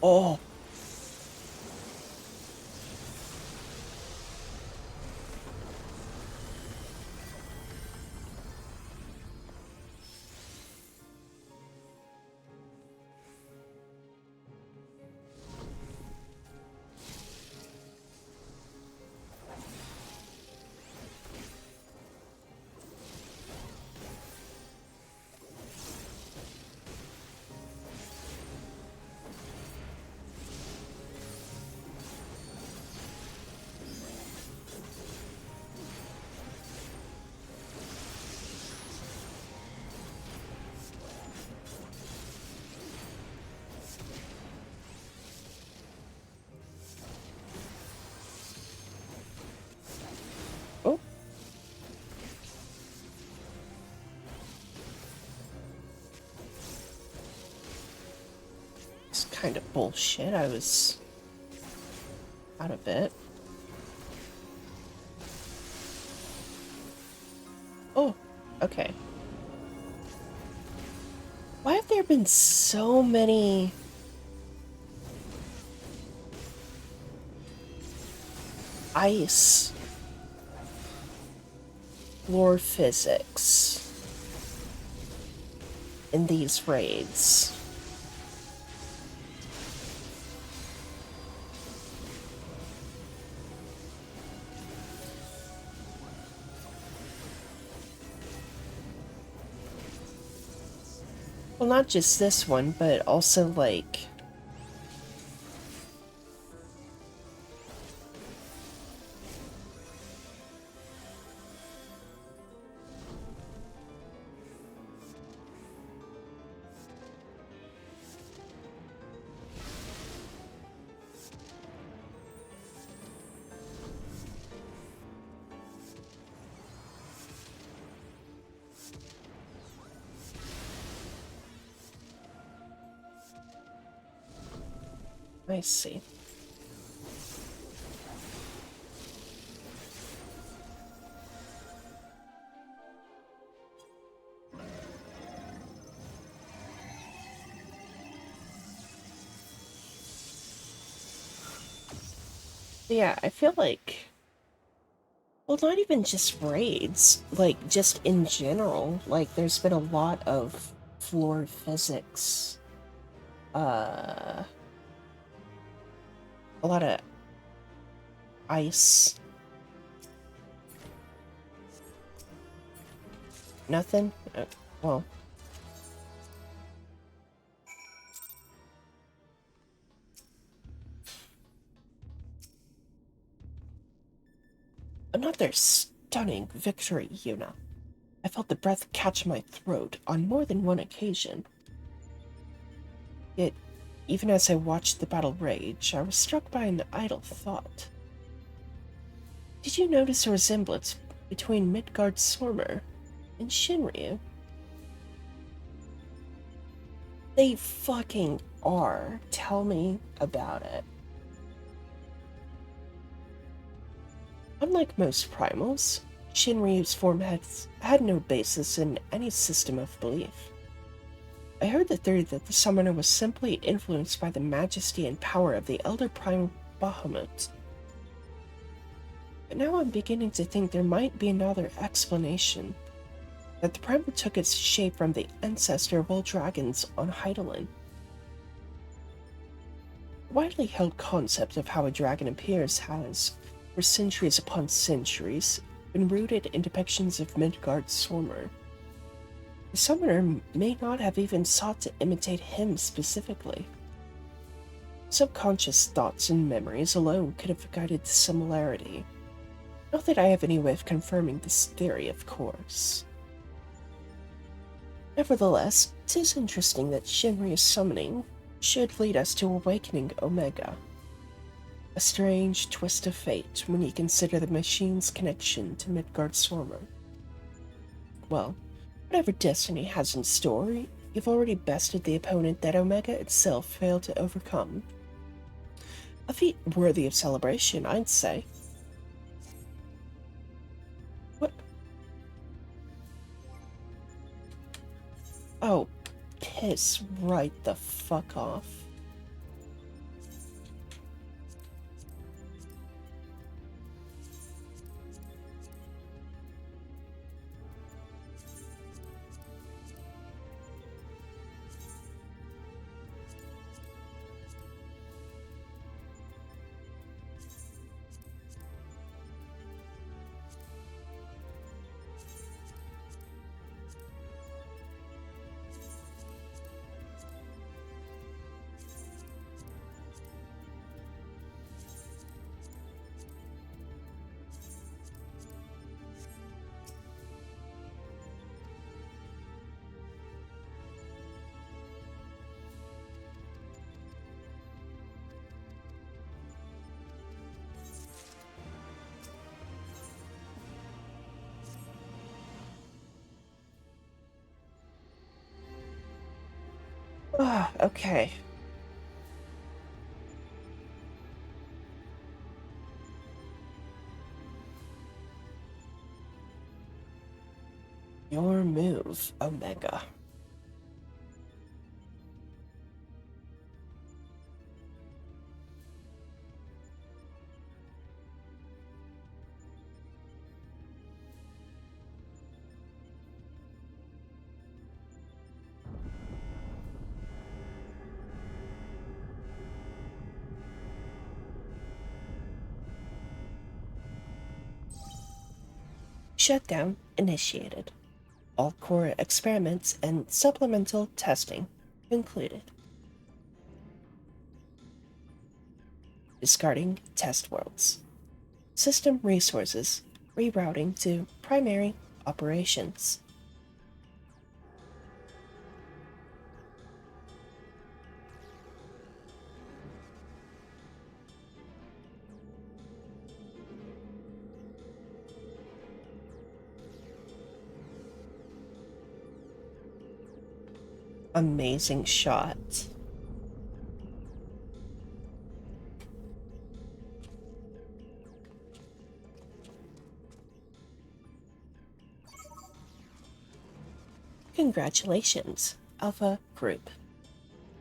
Oh. kind of bullshit. I was out of it. Oh, okay. Why have there been so many ice lore physics in these raids? Well, not just this one, but also, like... I see. Yeah, I feel like... Well, not even just raids, like, just in general. Like, there's been a lot of floor physics. A lot of ice. Nothing? Well... Another stunning victory, Yuna. I felt the breath catch my throat on more than one occasion. Yet, even as I watched the battle rage, I was struck by an idle thought. Did you notice a resemblance between Midgard's Swarmer and Shinryu? They fucking are. Tell me about it. Unlike most primals, Shinryu's form had no basis in any system of belief. I heard the theory that the summoner was simply influenced by the majesty and power of the elder primal Bahamut. But now I'm beginning to think there might be another explanation. That the primal took its shape from the ancestor of all dragons on Heidelin. The widely held concept of how a dragon appears has, for centuries upon centuries, been rooted in depictions of Midgard's Swarmer. The summoner may not have even sought to imitate him specifically. Subconscious thoughts and memories alone could have guided the similarity. Not that I have any way of confirming this theory, of course. Nevertheless, it is interesting that Shinryu's summoning should lead us to awakening Omega. A strange twist of fate when you consider the machine's connection to Midgard's Swarmer. Well, whatever destiny has in store, you've already bested the opponent that Omega itself failed to overcome. A feat worthy of celebration, I'd say. What? Oh, piss right the fuck off. Ah, okay. Your move, Omega. Shutdown initiated. All core experiments and supplemental testing concluded. Discarding test worlds. System resources rerouting to primary operations. Amazing shot. Congratulations, Alpha Group.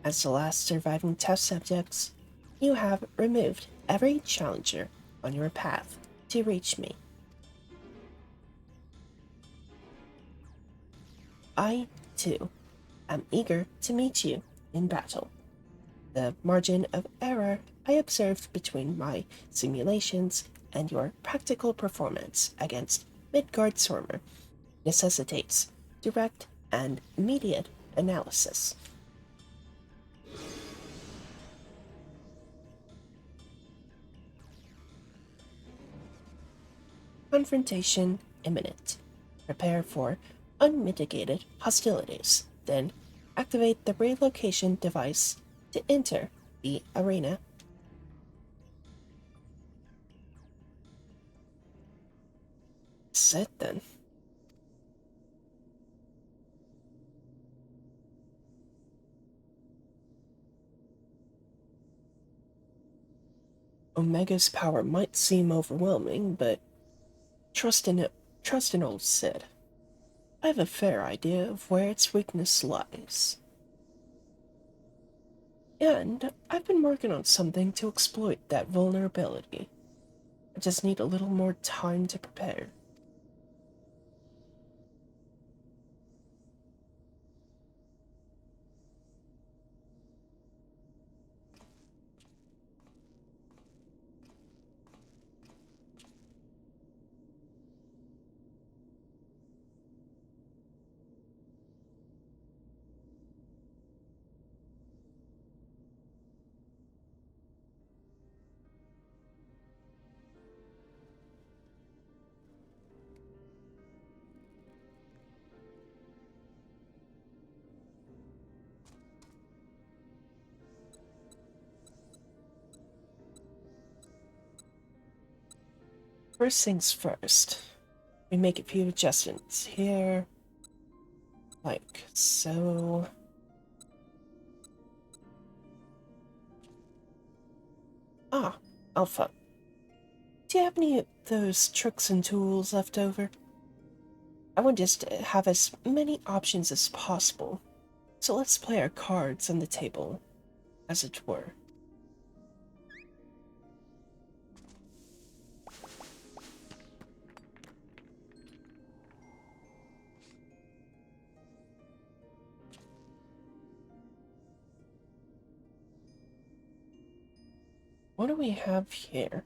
As the last surviving test subjects, you have removed every challenger on your path to reach me. I, too, am eager to meet you in battle. The margin of error I observed between my simulations and your practical performance against Midgard Sormer necessitates direct and immediate analysis. Confrontation imminent. Prepare for unmitigated hostilities. Then activate the relocation device to enter the arena. Set then. Omega's power might seem overwhelming, but trust in it. Trust in old Sid. I have a fair idea of where its weakness lies. And I've been working on something to exploit that vulnerability. I just need a little more time to prepare. First things first, we make a few adjustments here, like so. Ah, Alpha, do you have any of those tricks and tools left over? I want just to have as many options as possible, so let's play our cards on the table, as it were. What do we have here?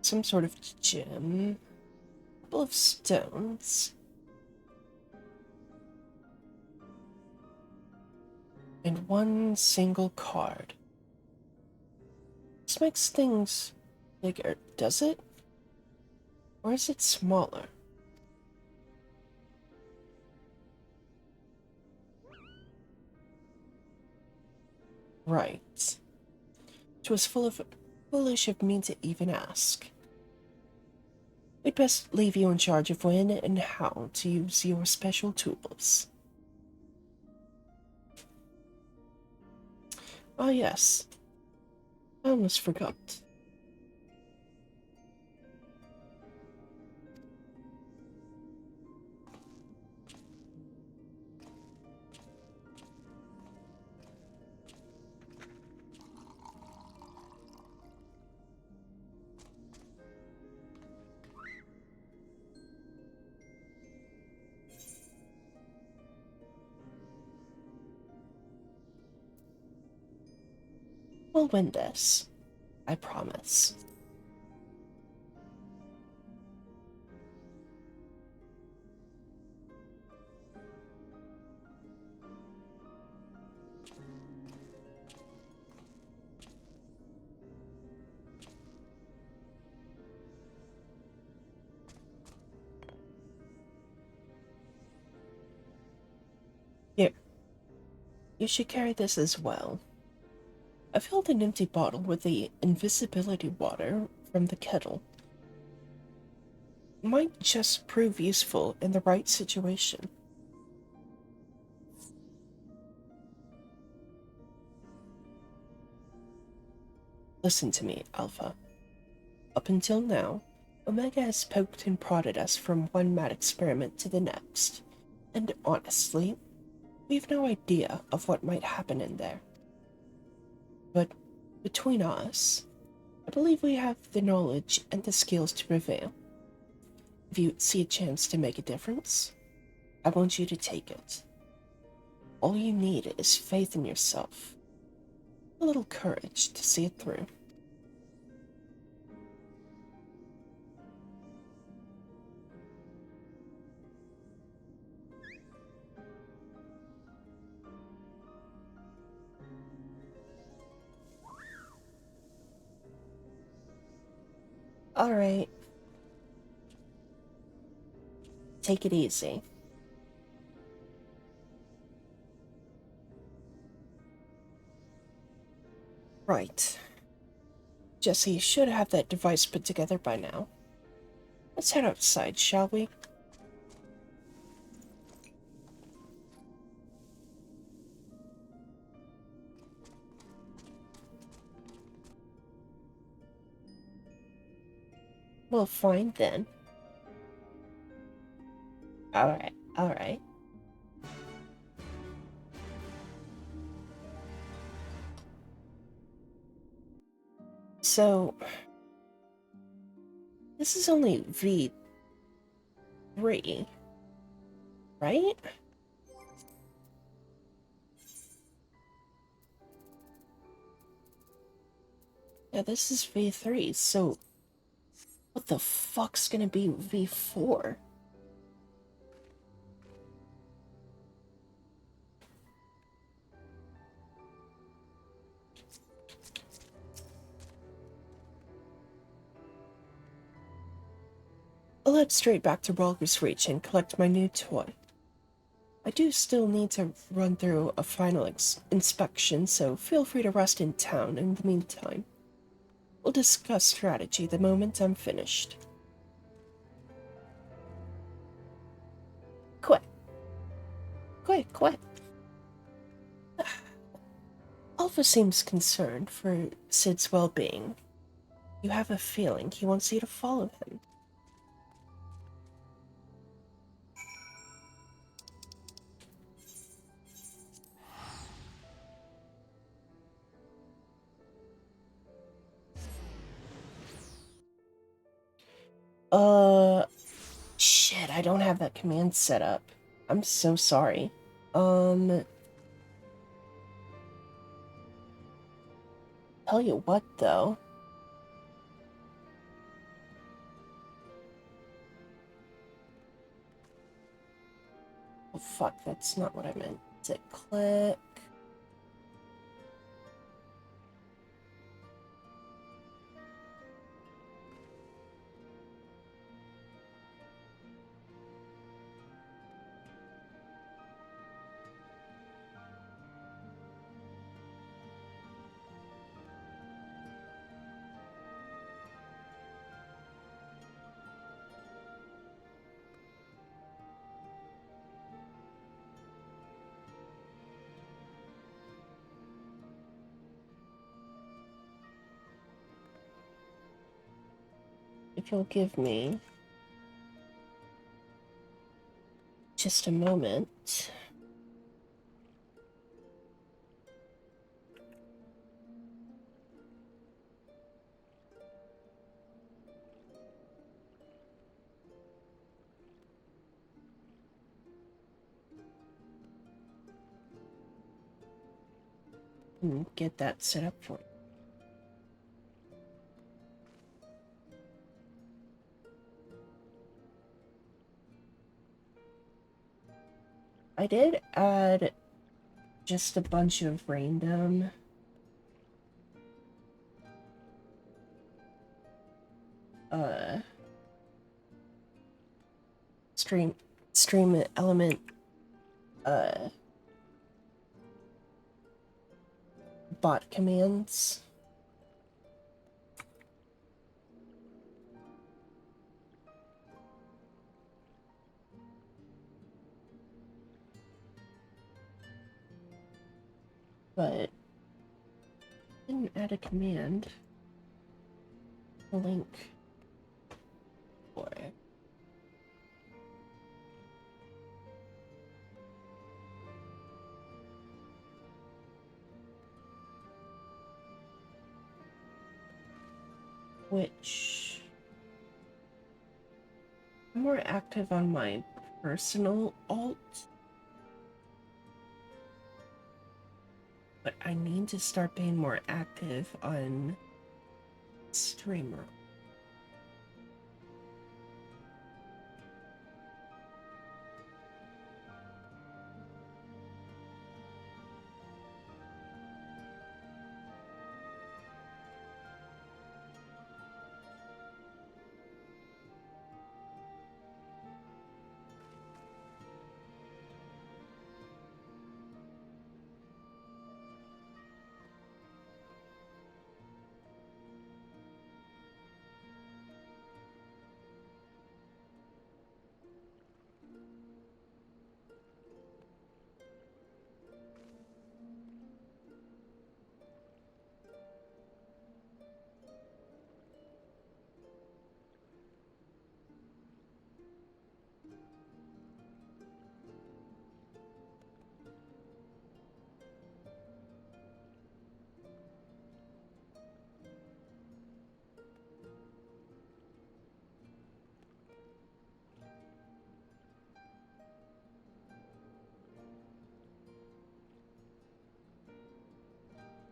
Some sort of gem, a couple of stones, and one single card. This makes things bigger, does it? Or is it smaller? Right. It was foolish of me to even ask. We'd best leave you in charge of when and how to use your special tools. Ah, yes. I almost forgot. We'll win this. I promise. Here, you should carry this as well. I filled an empty bottle with the invisibility water from the kettle. Might just prove useful in the right situation. Listen to me, Alpha. Up until now, Omega has poked and prodded us from one mad experiment to the next, and honestly, we've no idea of what might happen in there. But between us, I believe we have the knowledge and the skills to prevail. If you see a chance to make a difference, I want you to take it. All you need is faith in yourself, a little courage to see it through. Alright, take it easy. Right. Jesse should have that device put together by now. Let's head outside, shall we? Well, fine then. Alright, alright. So, this is only V3, right? Yeah, this is V3, so what the fuck's gonna be V4? I'll head straight back to Ralger's Reach and collect my new toy. I do still need to run through a final inspection, so feel free to rest in town in the meantime. We'll discuss strategy the moment I'm finished. Quick, quick, quick. Alpha seems concerned for Sid's well-being. You have a feeling he wants you to follow him. Shit, I don't have that command set up. I'm so sorry. Tell you what, though. Oh, fuck, that's not what I meant to click. If you'll give me just a moment. And get that set up for you. I did add just a bunch of random uh stream element uh bot commands. But didn't add a command. A link for it. Which I'm more active on my personal alt, but I need to start being more active on streamer.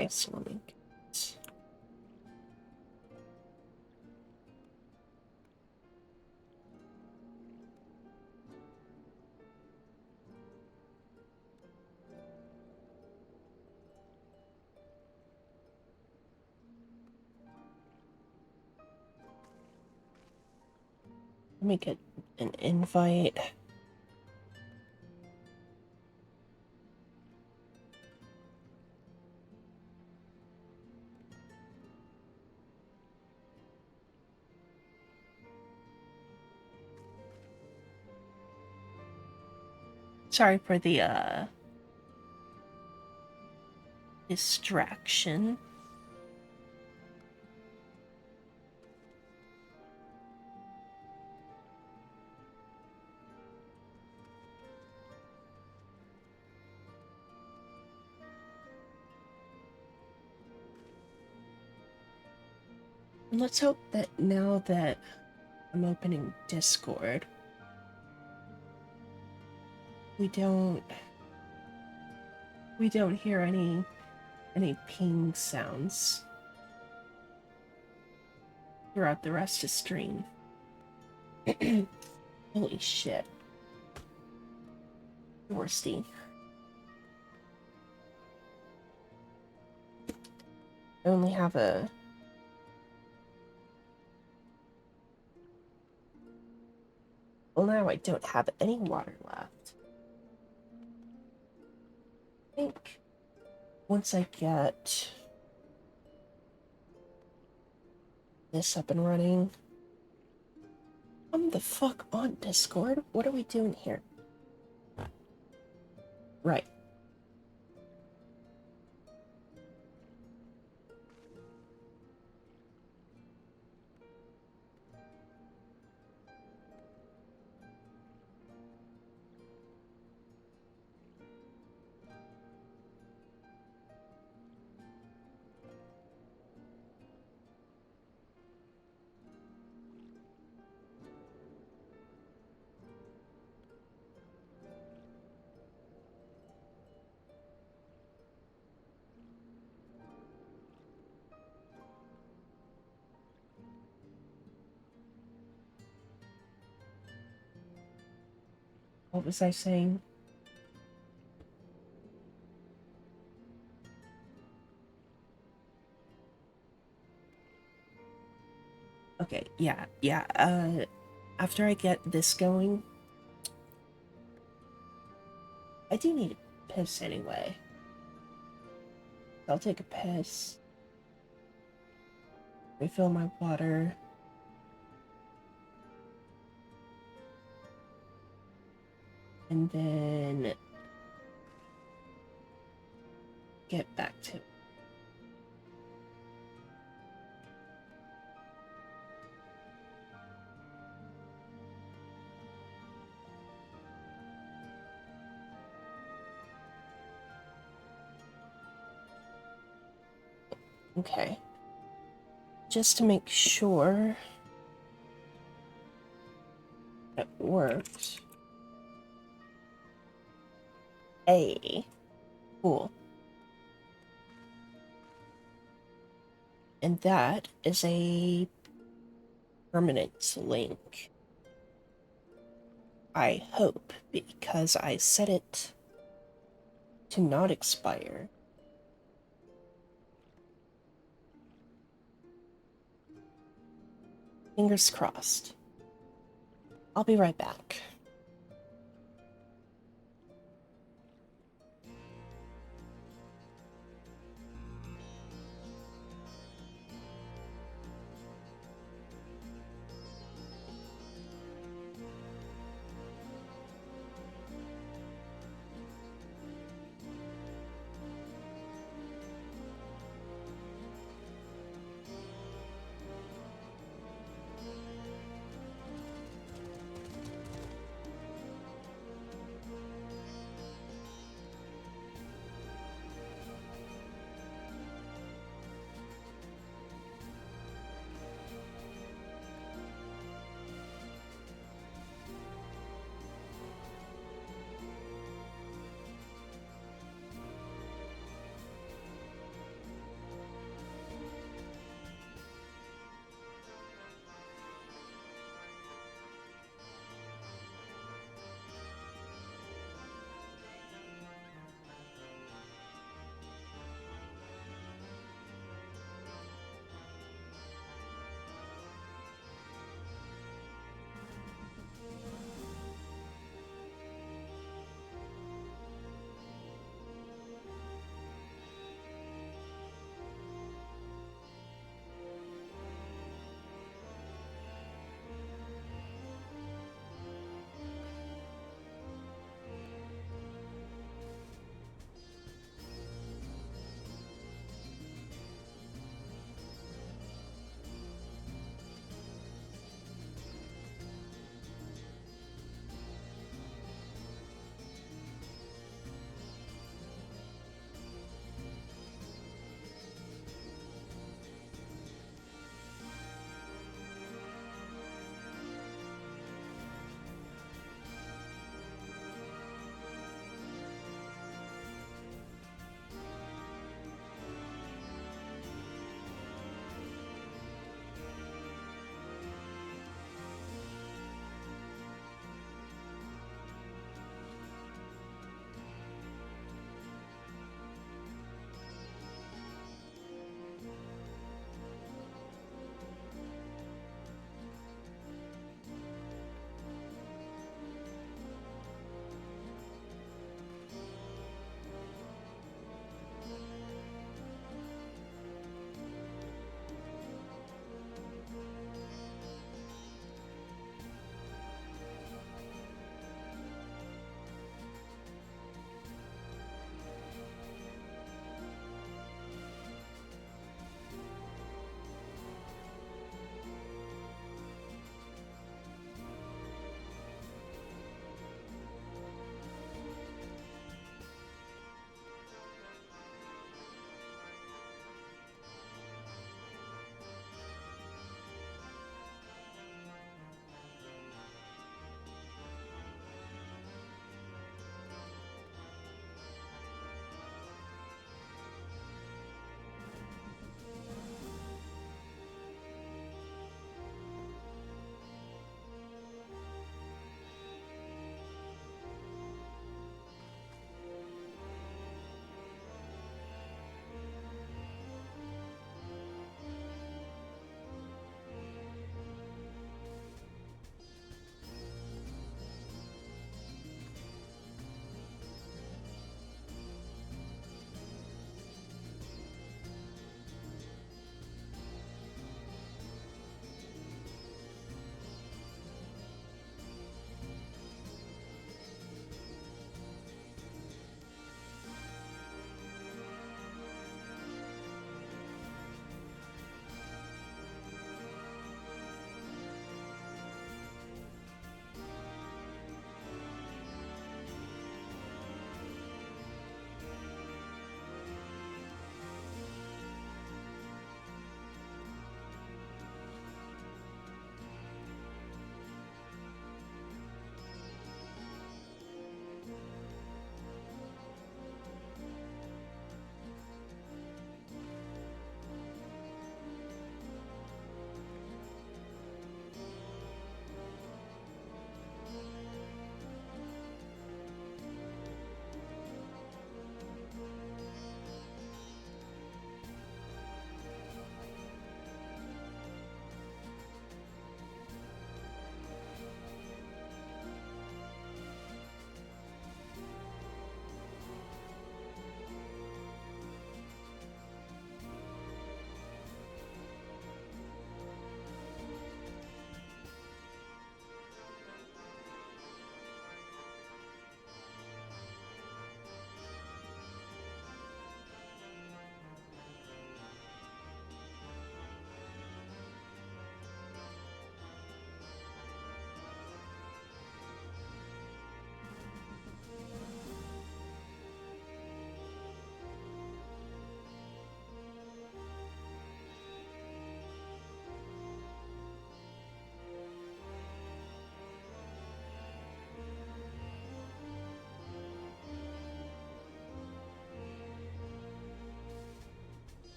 Okay, so let me get an invite. Sorry for the distraction. Let's hope that now that I'm opening Discord, we don't hear any ping sounds throughout the rest of stream. Holy shit. Worsty. I only have a well, now I don't have any water left. I think once I get this up and running. Come the fuck on, Discord. What are we doing here? Right. What was I saying? Okay, yeah, yeah. After I get this going, I do need a piss anyway. I'll take a piss, refill my water, and then get back to it. Okay. Just to make sure it works. Hey, cool. And that is a permanent link. I hope, because I set it to not expire. Fingers crossed. I'll be right back.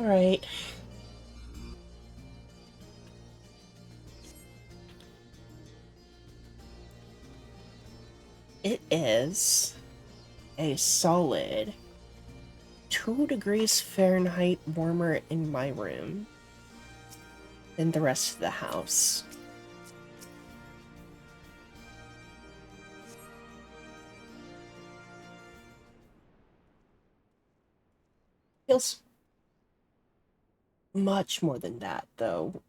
Alright. It is a solid 2 degrees Fahrenheit warmer in my room than the rest of the house. Feels much more than that, though,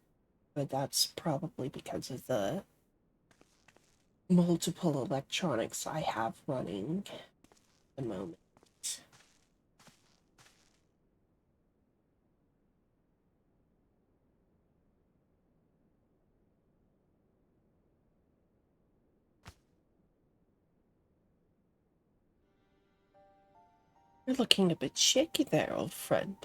but that's probably because of the multiple electronics I have running at the moment. You're looking a bit shaky there, old friend.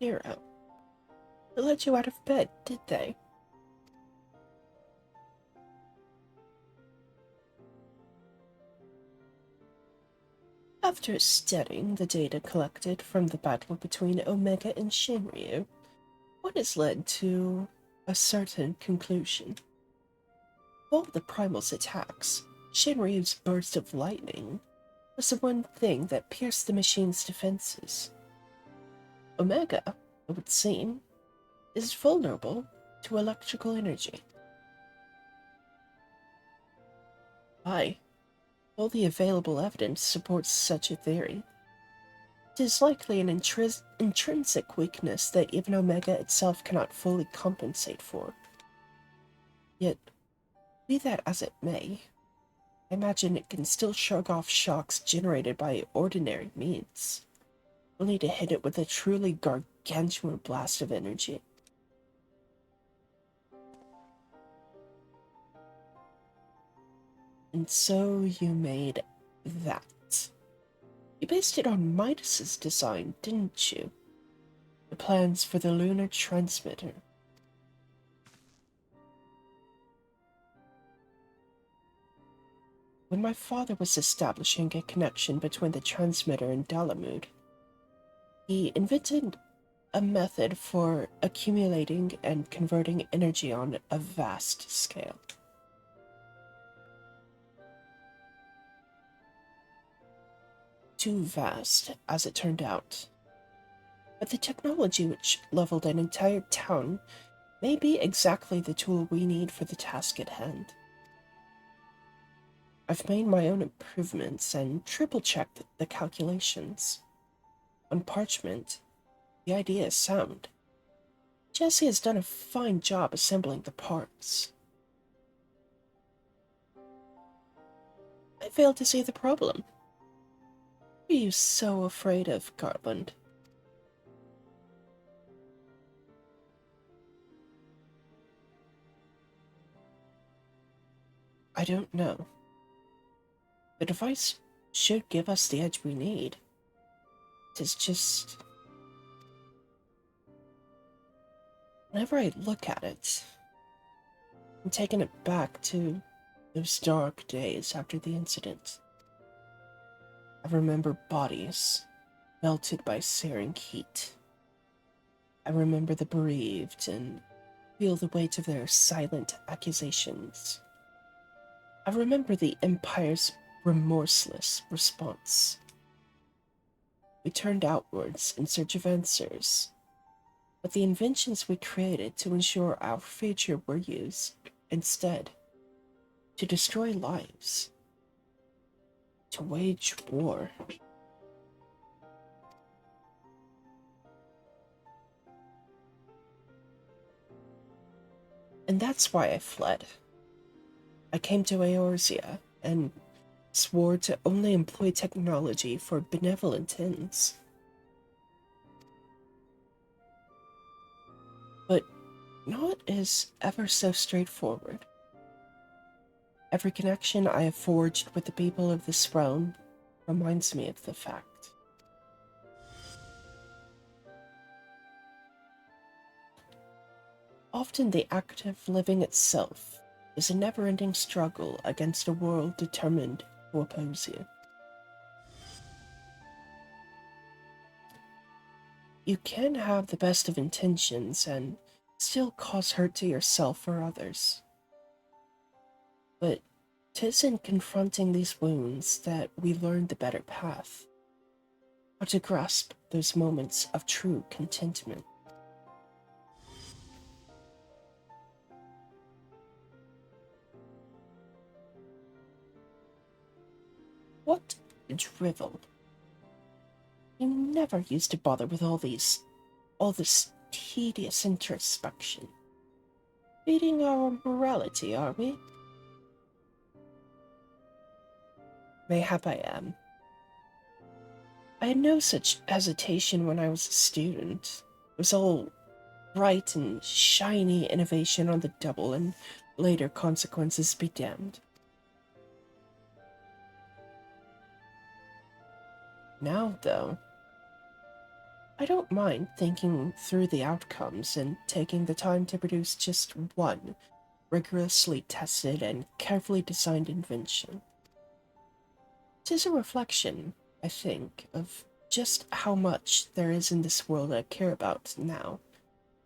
Hero. They let you out of bed, did they? After studying the data collected from the battle between Omega and Shinryu, what has led to a certain conclusion. Of all the Primal's attacks, Shinryu's burst of lightning was the one thing that pierced the machine's defenses. Omega, it would seem, is vulnerable to electrical energy. Aye, all the available evidence supports such a theory. It is likely an intrinsic weakness that even Omega itself cannot fully compensate for. Yet, be that as it may, I imagine it can still shrug off shocks generated by ordinary means, only to hit it with a truly gargantuan blast of energy. And so you made that. You based it on Midas's design, didn't you? The plans for the lunar transmitter. When my father was establishing a connection between the transmitter and Dalamud, he invented a method for accumulating and converting energy on a vast scale. Too vast, as it turned out. But the technology which leveled an entire town may be exactly the tool we need for the task at hand. I've made my own improvements and triple-checked the calculations. On parchment, the idea is sound. Jesse has done a fine job assembling the parts. I fail to see the problem. What are you so afraid of, Garland? I don't know. The device should give us the edge we need. It is just... whenever I look at it, I'm taking it back to those dark days after the incident. I remember bodies melted by searing heat. I remember the bereaved and feel the weight of their silent accusations. I remember the Empire's remorseless response. We turned outwards in search of answers, but the inventions we created to ensure our future were used, instead, to destroy lives, to wage war. And that's why I fled. I came to Eorzea and swore to only employ technology for benevolent ends. But not is ever so straightforward. Every connection I have forged with the people of this realm reminds me of the fact. Often the act of living itself is a never-ending struggle against a world determined to oppose you. You can have the best of intentions and still cause hurt to yourself or others. But 'tis in confronting these wounds that we learn the better path, how to grasp those moments of true contentment. What drivel! You never used to bother with all this tedious introspection. Feeding our morality, are we? Mayhap I am. I had no such hesitation when I was a student. It was all bright and shiny innovation on the double, and later consequences be damned. Now, though, I don't mind thinking through the outcomes and taking the time to produce just one rigorously tested and carefully designed invention. It is a reflection, I think, of just how much there is in this world I care about now,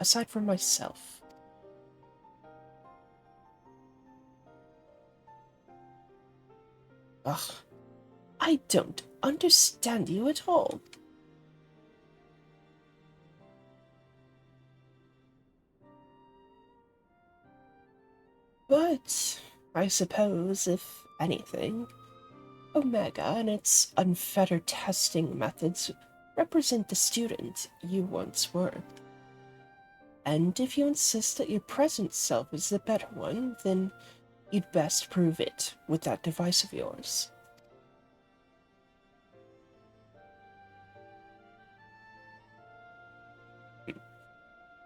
aside from myself. Ugh, I don't understand you at all. But I suppose, if anything, Omega and its unfettered testing methods represent the student you once were. And if you insist that your present self is the better one, then you'd best prove it with that device of yours.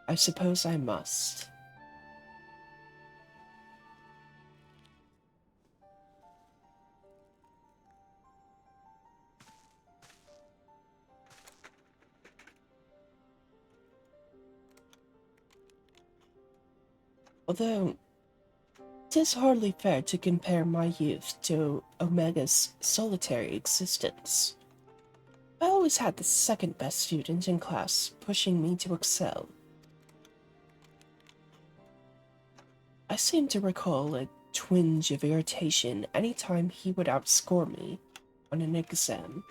I suppose I must. Although, 'tis hardly fair to compare my youth to Omega's solitary existence. I always had the second best student in class, pushing me to excel. I seem to recall a twinge of irritation any time he would outscore me on an exam.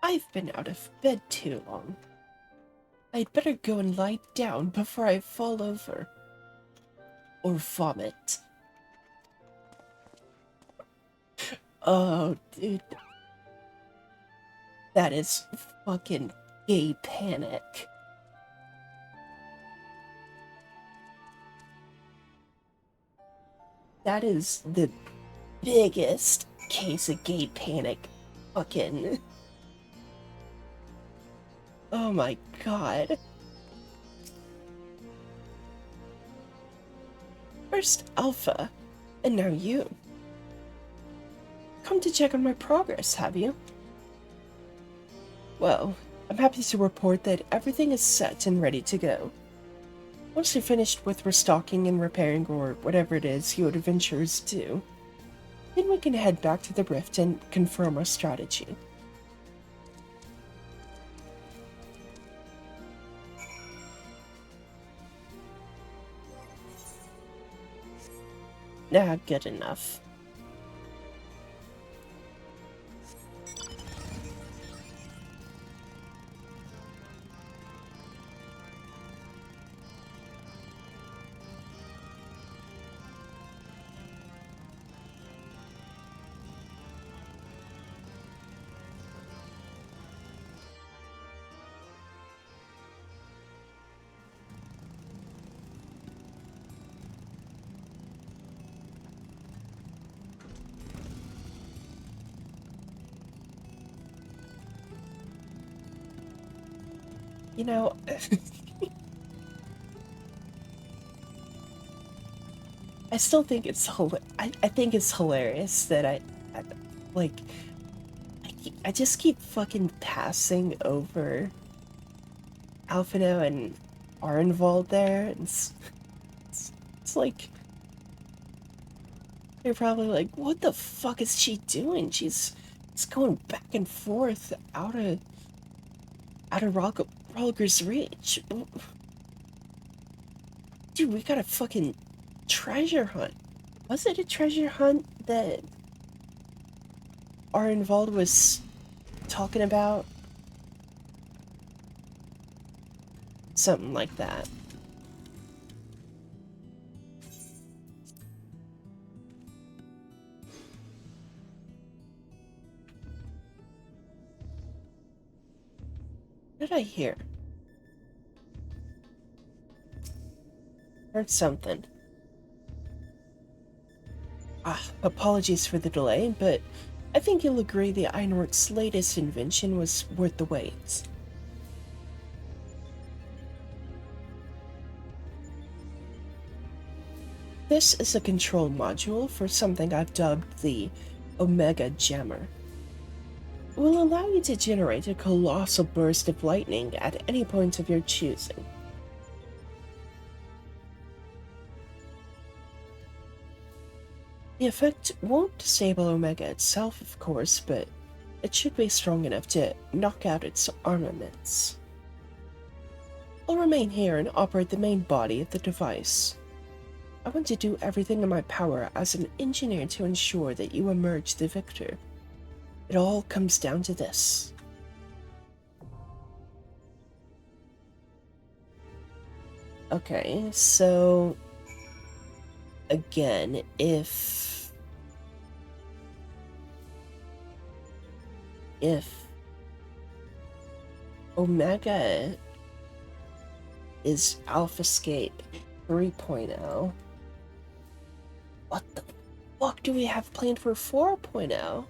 I've been out of bed too long. I'd better go and lie down before I fall over. Or vomit. Oh, dude. That is fucking gay panic. That is the biggest case of gay panic. Fucking. Oh my god. First Alpha, and now you. Come to check on my progress, have you? Well, I'm happy to report that everything is set and ready to go. Once you're finished with restocking and repairing, or whatever it is you adventurers do, then we can head back to the Rift and confirm our strategy. Nah, good enough. You know, I still think it's I think it's hilarious that like I just keep fucking passing over Alphino and are involved there. It's like they're probably like, what the fuck is she doing? She's going back and forth out of Rolger's reach. Dude, we got a fucking treasure hunt. Was it a treasure hunt that Arenvald was talking about? Something like that. What did I hear? Heard something. Apologies for the delay, but I think you'll agree the Einwork's latest invention was worth the wait. This is a control module for something I've dubbed the Omega Jammer. It will allow you to generate a colossal burst of lightning at any point of your choosing. The effect won't disable Omega itself, of course, but it should be strong enough to knock out its armaments. I'll remain here and operate the main body of the device. I want to do everything in my power as an engineer to ensure that you emerge the victor. It all comes down to this. Okay, so again, if Omega is Alphascape 3.0, what the fuck do we have planned for 4.0?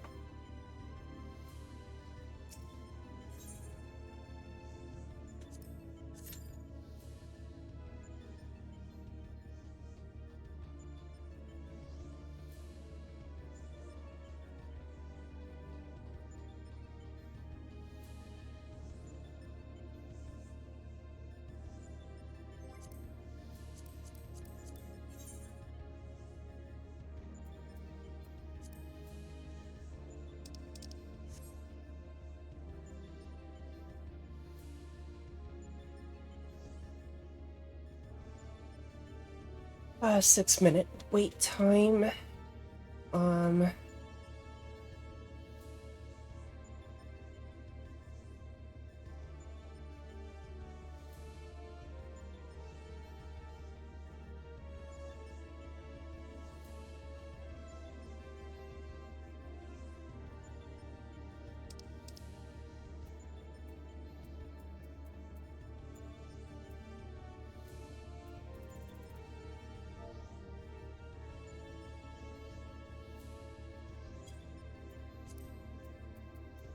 A 6-minute wait time.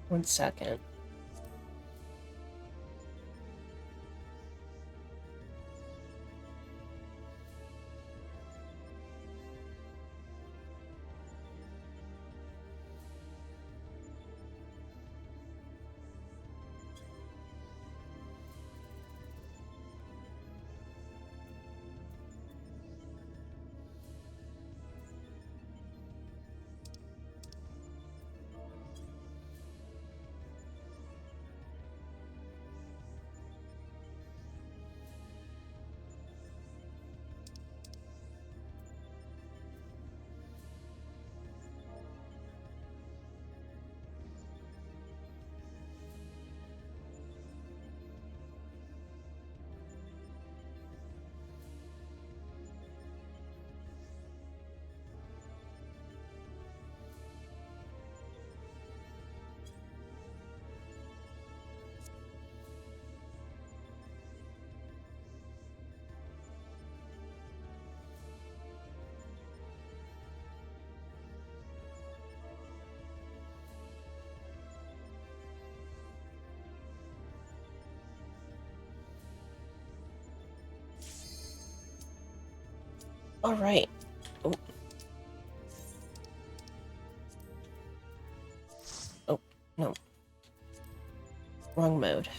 1 second. All right. Oh. Oh, no. Wrong mode.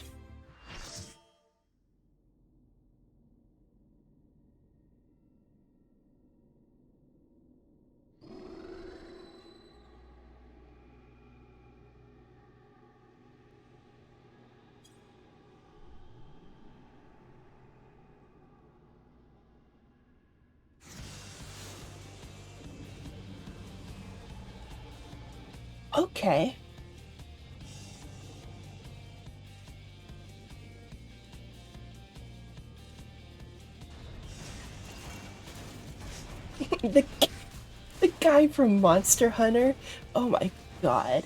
Okay. the the guy from Monster Hunter. Oh my god.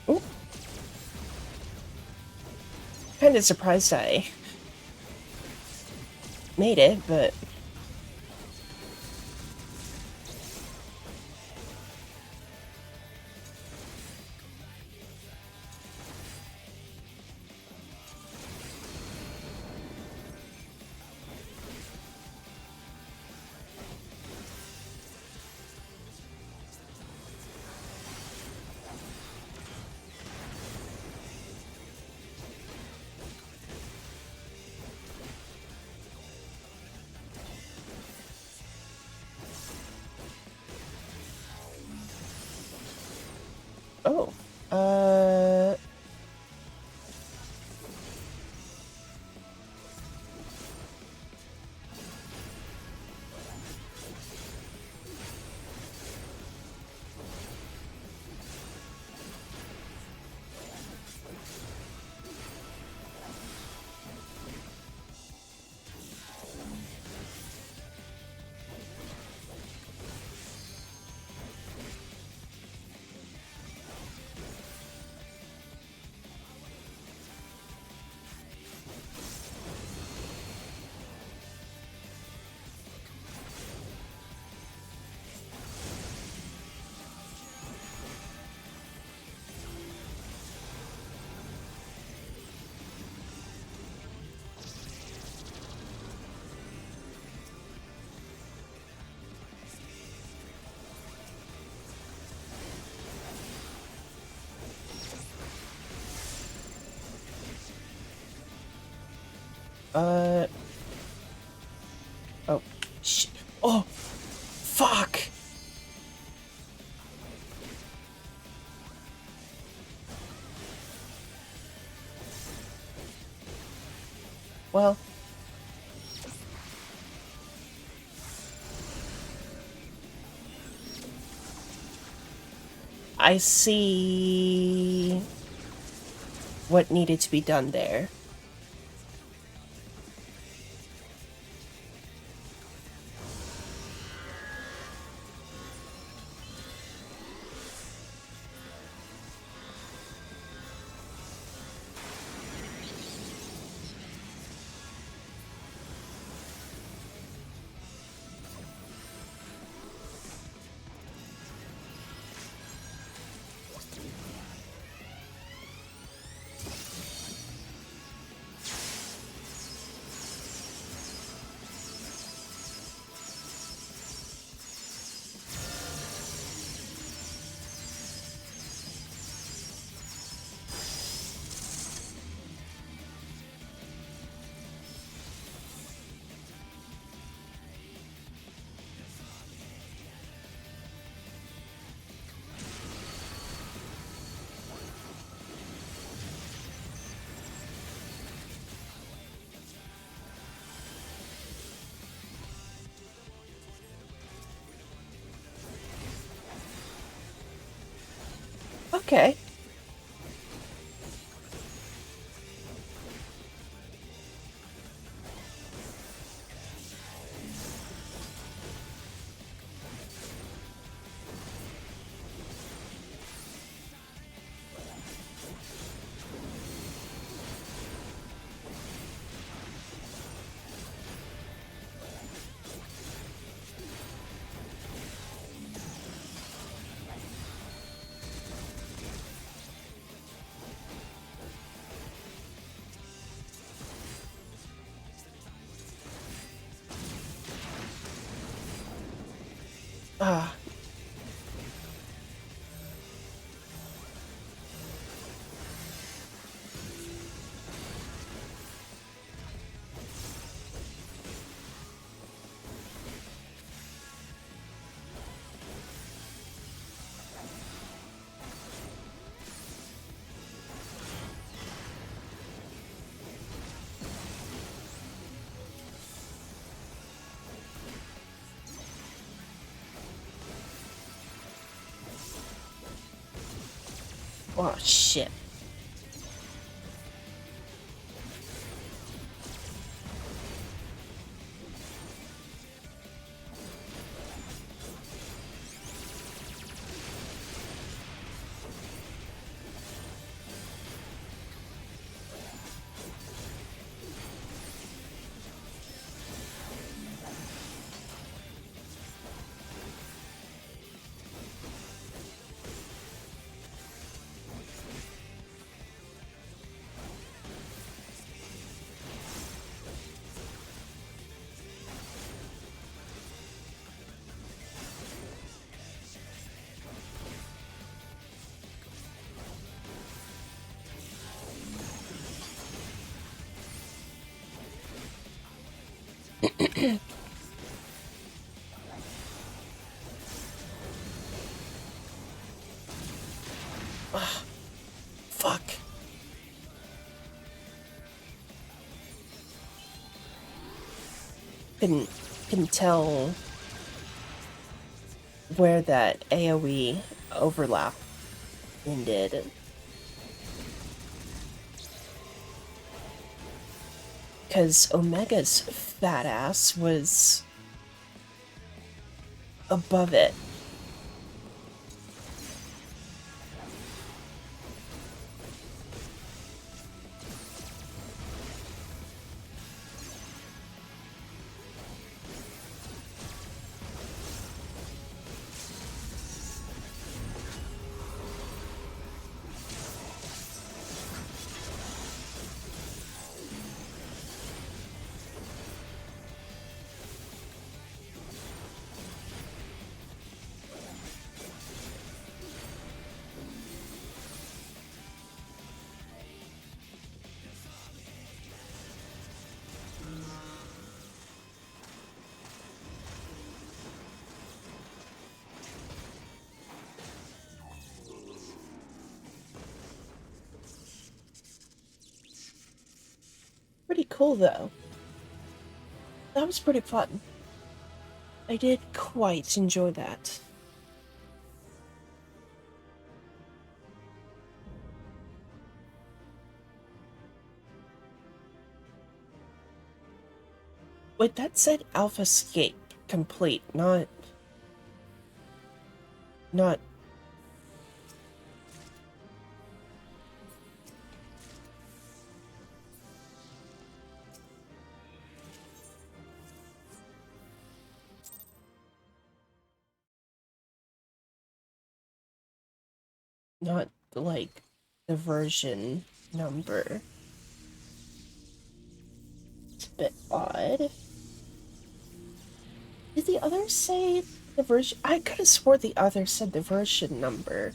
Ooh, kind of surprised I made it, but oh, uh, uh, oh, oh, fuck. Well, I see what needed to be done there. Okay. Ah. Oh, shit. Ah, fuck. Couldn't, couldn't tell where that AoE overlap ended. Because Omega's fat ass was above it. Pretty cool, though. That was pretty fun. I did quite enjoy that. Wait, that said Alphascape complete, not not like the version number. It's a bit odd. Did the others say the version? I could have swore the others said the version number.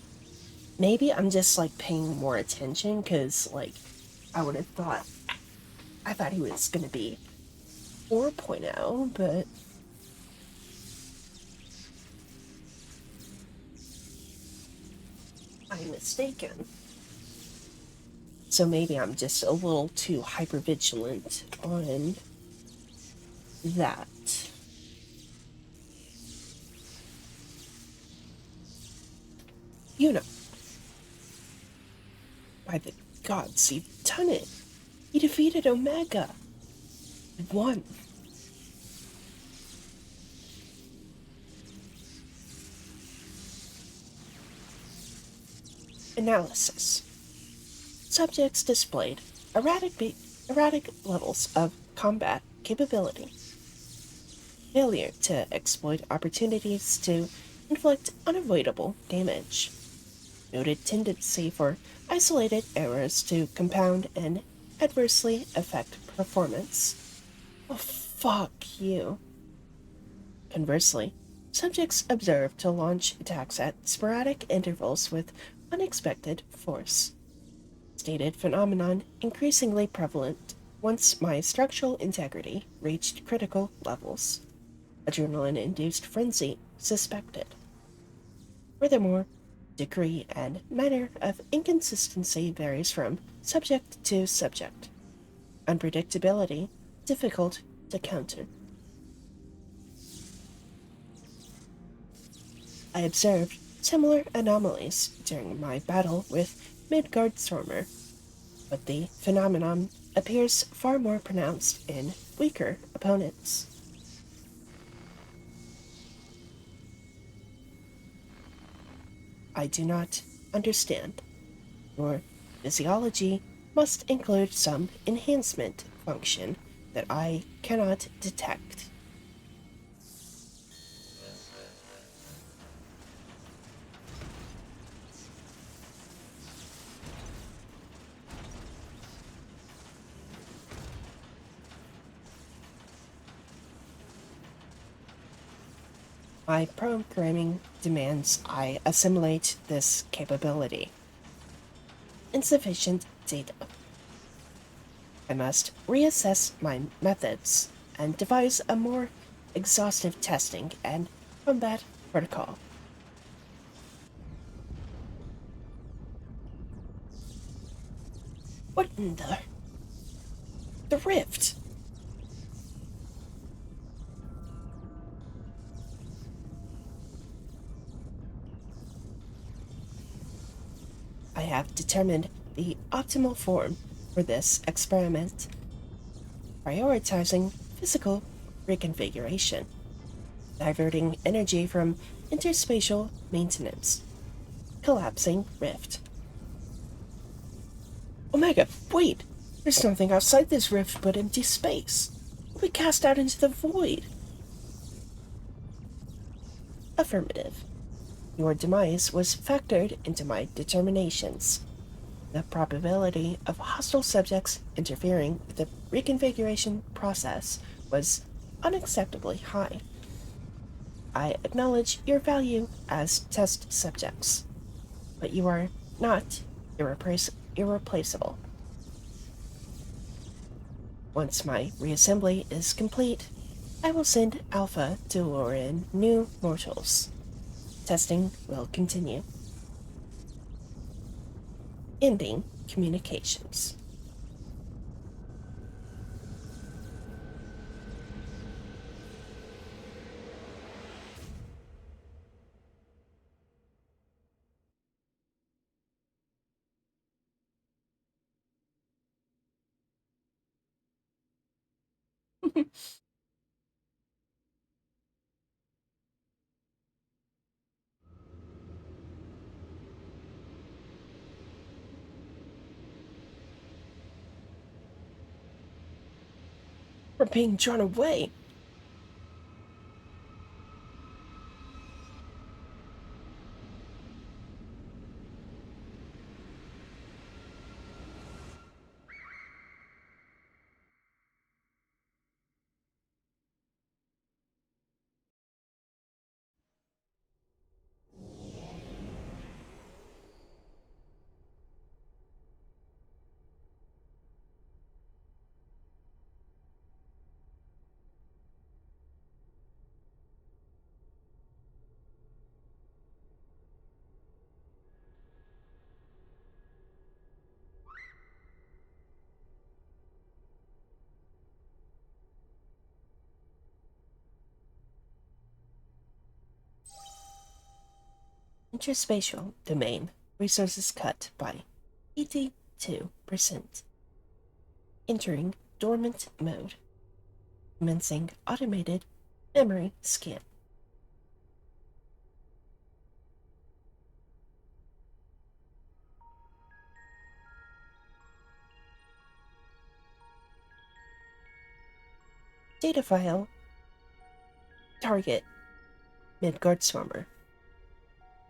Maybe I'm just like paying more attention because like I would have thought I thought he was gonna be 4.0, but I'm mistaken. So maybe I'm just a little too hyper vigilant on that. You know, by the gods, you've done it. You defeated Omega. You won. Analysis. Subjects displayed erratic levels of combat capability. Failure to exploit opportunities to inflict unavoidable damage. Noted tendency for isolated errors to compound and adversely affect performance. Oh, fuck you. Conversely, subjects observed to launch attacks at sporadic intervals with unexpected force. Stated phenomenon increasingly prevalent once my structural integrity reached critical levels. Adrenaline-induced frenzy suspected. Furthermore, degree and manner of inconsistency varies from subject to subject. Unpredictability difficult to counter. I observed similar anomalies during my battle with Midgard Stormer, but the phenomenon appears far more pronounced in weaker opponents. I do not understand. Your physiology must include some enhancement function that I cannot detect. My programming demands I assimilate this capability. Insufficient data. I must reassess my methods and devise a more exhaustive testing and combat protocol. What in the rift? I have determined the optimal form for this experiment, prioritizing physical reconfiguration, diverting energy from interspatial maintenance, collapsing rift. Omega, wait! There's nothing outside this rift but empty space. We'll be cast out into the void. Affirmative. Your demise was factored into my determinations. The probability of hostile subjects interfering with the reconfiguration process was unacceptably high. I acknowledge your value as test subjects, but you are not irreplaceable. Once my reassembly is complete, I will send Alpha to lure in new mortals. Testing will continue. Ending communications. We're being drawn away. Interspatial domain resources cut by 82%. Entering dormant mode. Commencing automated memory scan. Data file. Target. Midgard Swarmer.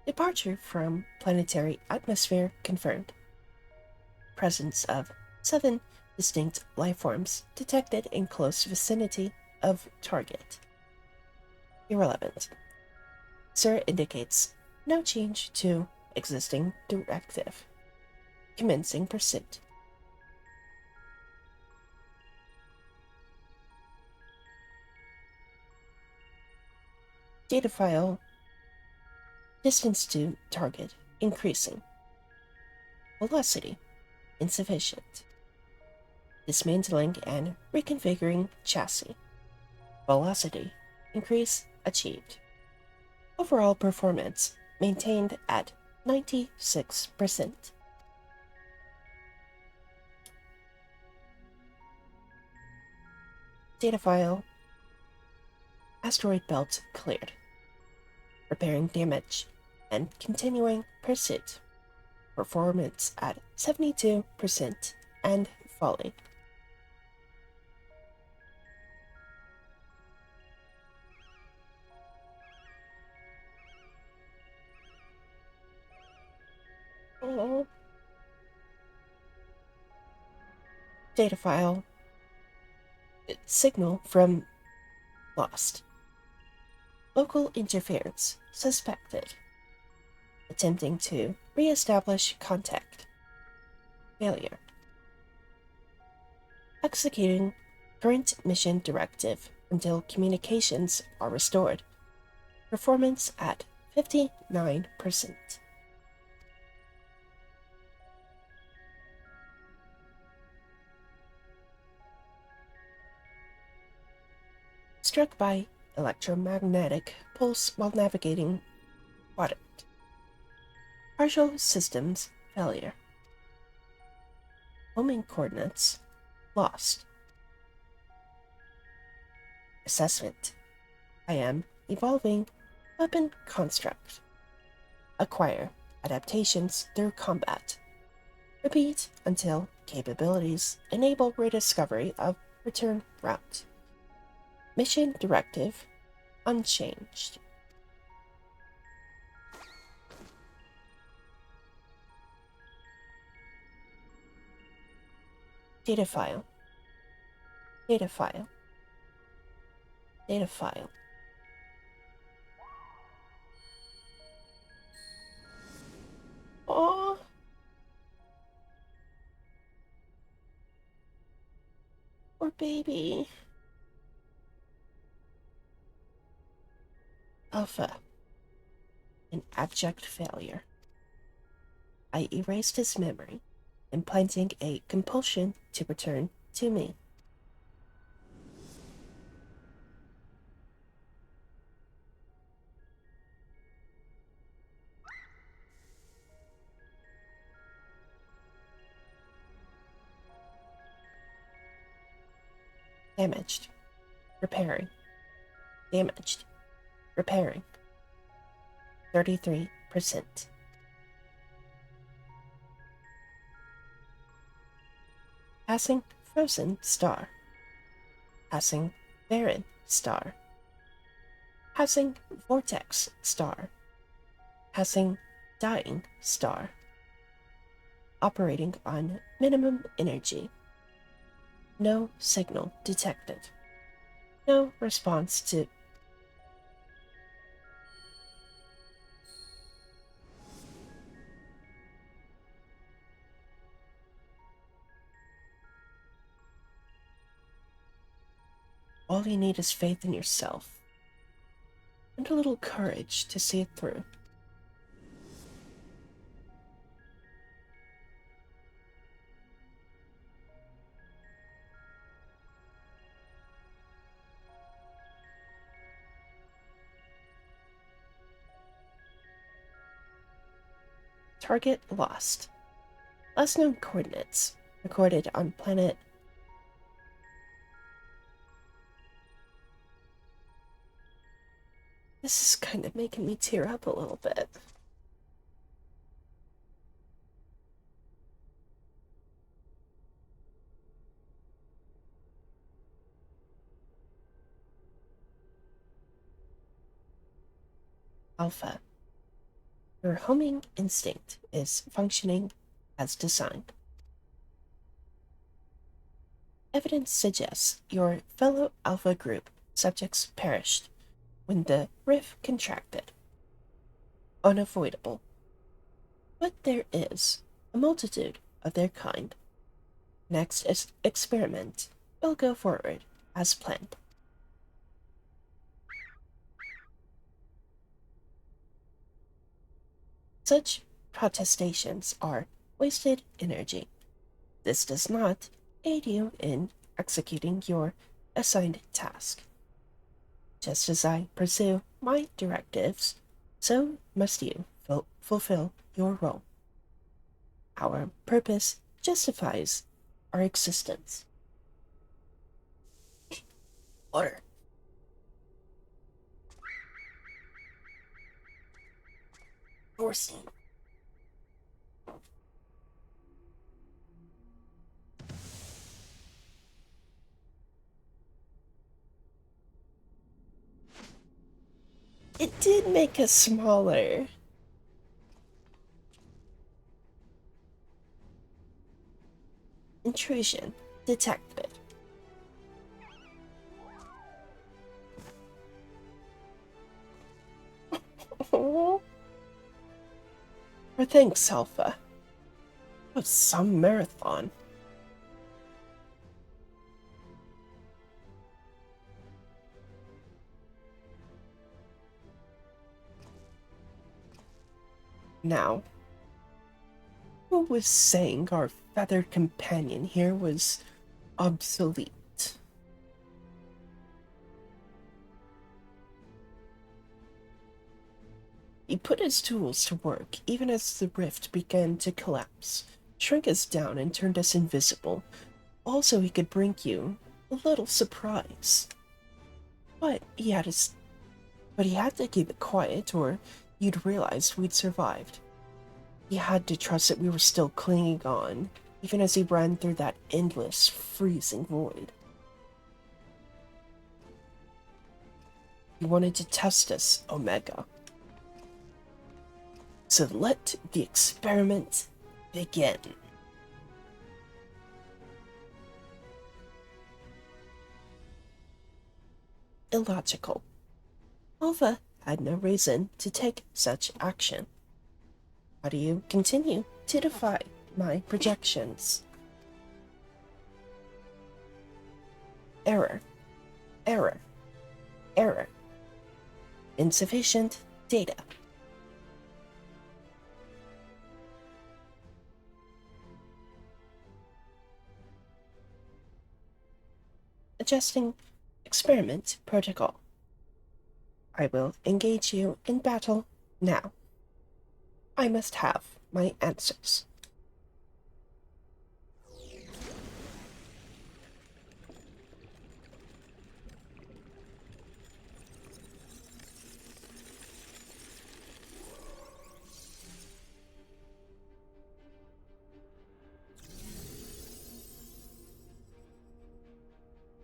Departure from planetary atmosphere confirmed. Presence of 7 distinct lifeforms detected in close vicinity of target. Irrelevant. answer indicates no change to existing directive. Commencing pursuit. Data file. Distance to target increasing. Velocity insufficient. Dismantling and reconfiguring chassis. Velocity increase achieved. Overall performance maintained at 96%. Data file. Asteroid belt cleared. Repairing damage and continuing pursuit. Performance at 72% and falling. Oh. Data file. Signal from lost. Local interference suspected. Attempting to re-establish contact. Failure. Executing current mission directive until communications are restored. Performance at 59%. Struck by electromagnetic pulse while navigating quadrant. Partial systems failure. Homing coordinates lost. Assessment. I am evolving weapon construct. Acquire adaptations through combat. Repeat until capabilities enable rediscovery of return route. Mission directive unchanged. Data file. Data file. Data file. Oh. Poor baby. Alpha. An abject failure. I erased his memory, implanting a compulsion to return to me. Damaged. Repairing. Damaged. Repairing. 33%. Passing frozen star. Passing barren star. Passing vortex star. Passing dying star. Operating on minimum energy. No signal detected. No response to... All you need is faith in yourself. And a little courage to see it through. Target lost. Last known coordinates recorded on planet... This is kind of making me tear up a little bit. Alpha. Your homing instinct is functioning as designed. Evidence suggests your fellow Alpha group subjects perished when the rift contracted. unavoidable. But there is a multitude of their kind. Next experiment will go forward as planned. Such protestations are wasted energy. This does not aid you in executing your assigned task. Just as I pursue my directives, so must you fulfill your role. Our purpose justifies our existence. Order. Forcing. It did make us smaller. Intrusion detected. Oh, thanks, Alpha. It was some marathon. Now, who was saying our feathered companion here was obsolete? He put his tools to work even as the rift began to collapse, shrink us down and turned us invisible. Also, he could bring you a little surprise. But he had to keep it quiet or you'd realized we'd survived. He had to trust that we were still clinging on, even as he ran through that endless, freezing void. He wanted to test us, Omega. So let the experiment begin. Illogical. Alpha had no reason to take such action. How do you continue to defy my projections? Error. Error. Error. Insufficient data. Adjusting experiment protocol. I will engage you in battle now. I must have my answers.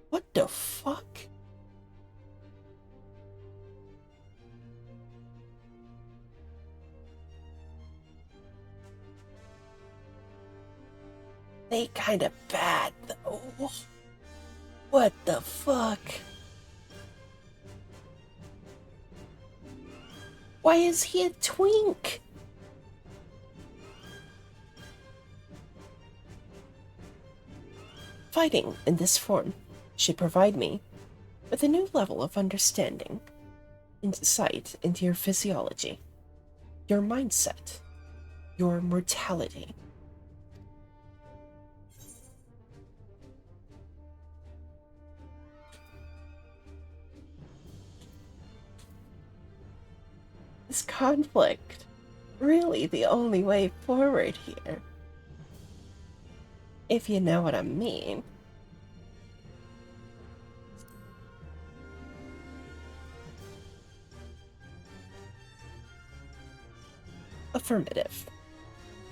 What the fuck? They kinda bad, though. What the fuck? Why is he a twink? Fighting in this form should provide me with a new level of understanding, insight into your physiology, your mindset, your mortality. Is conflict really the only way forward here? If you know what I mean. Affirmative.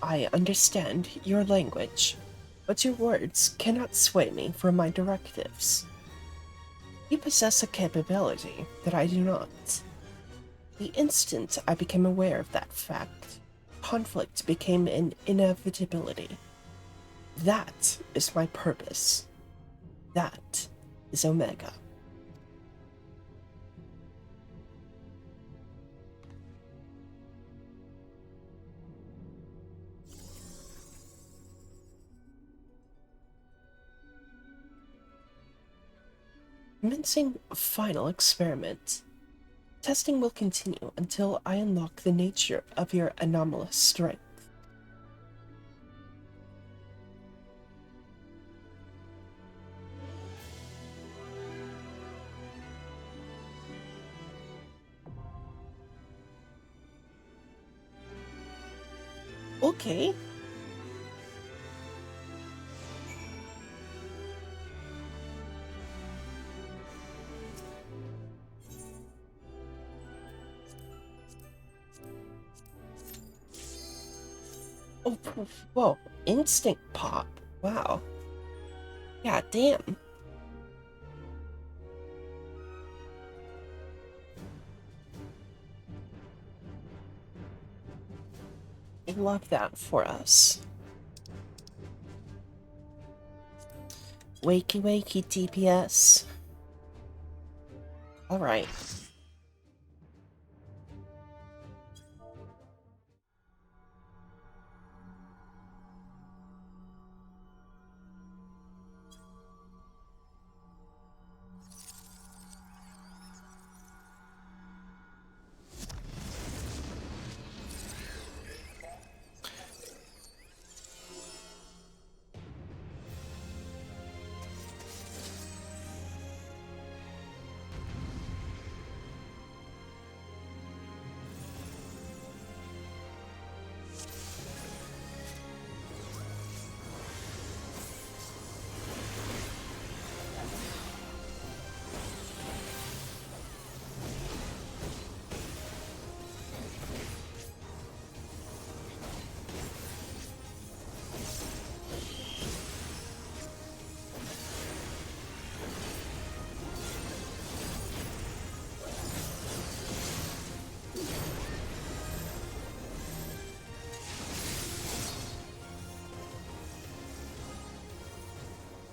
I understand your language, but your words cannot sway me from my directives. You possess a capability that I do not. The instant I became aware of that fact, conflict became an inevitability. That is my purpose. That is Omega. Commencing final experiment. Testing will continue until I unlock the nature of your anomalous strength. Okay. Oh, whoa. Instinct pop. Wow. Yeah, damn. I love that for us. Wakey wakey DPS. Alright.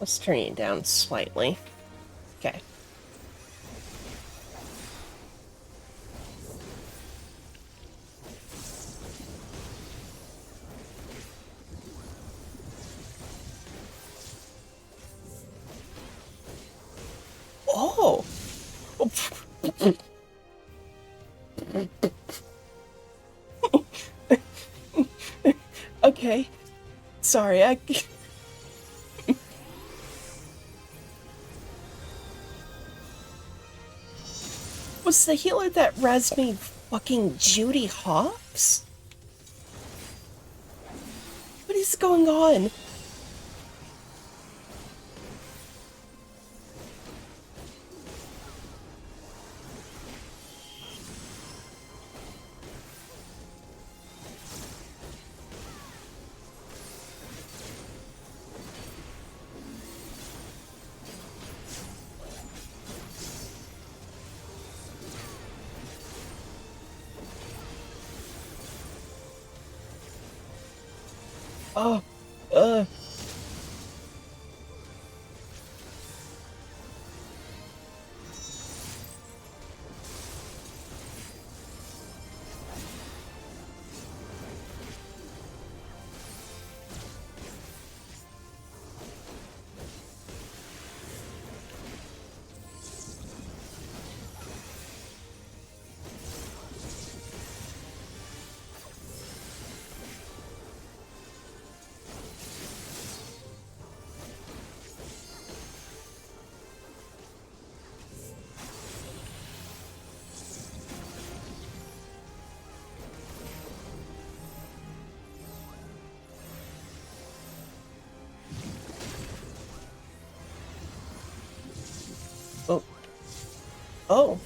Let's turn it down slightly. Okay. Oh! Okay. Sorry, Was the healer that res me fucking Judy Hopps? What is going on? Oh, oh, oh.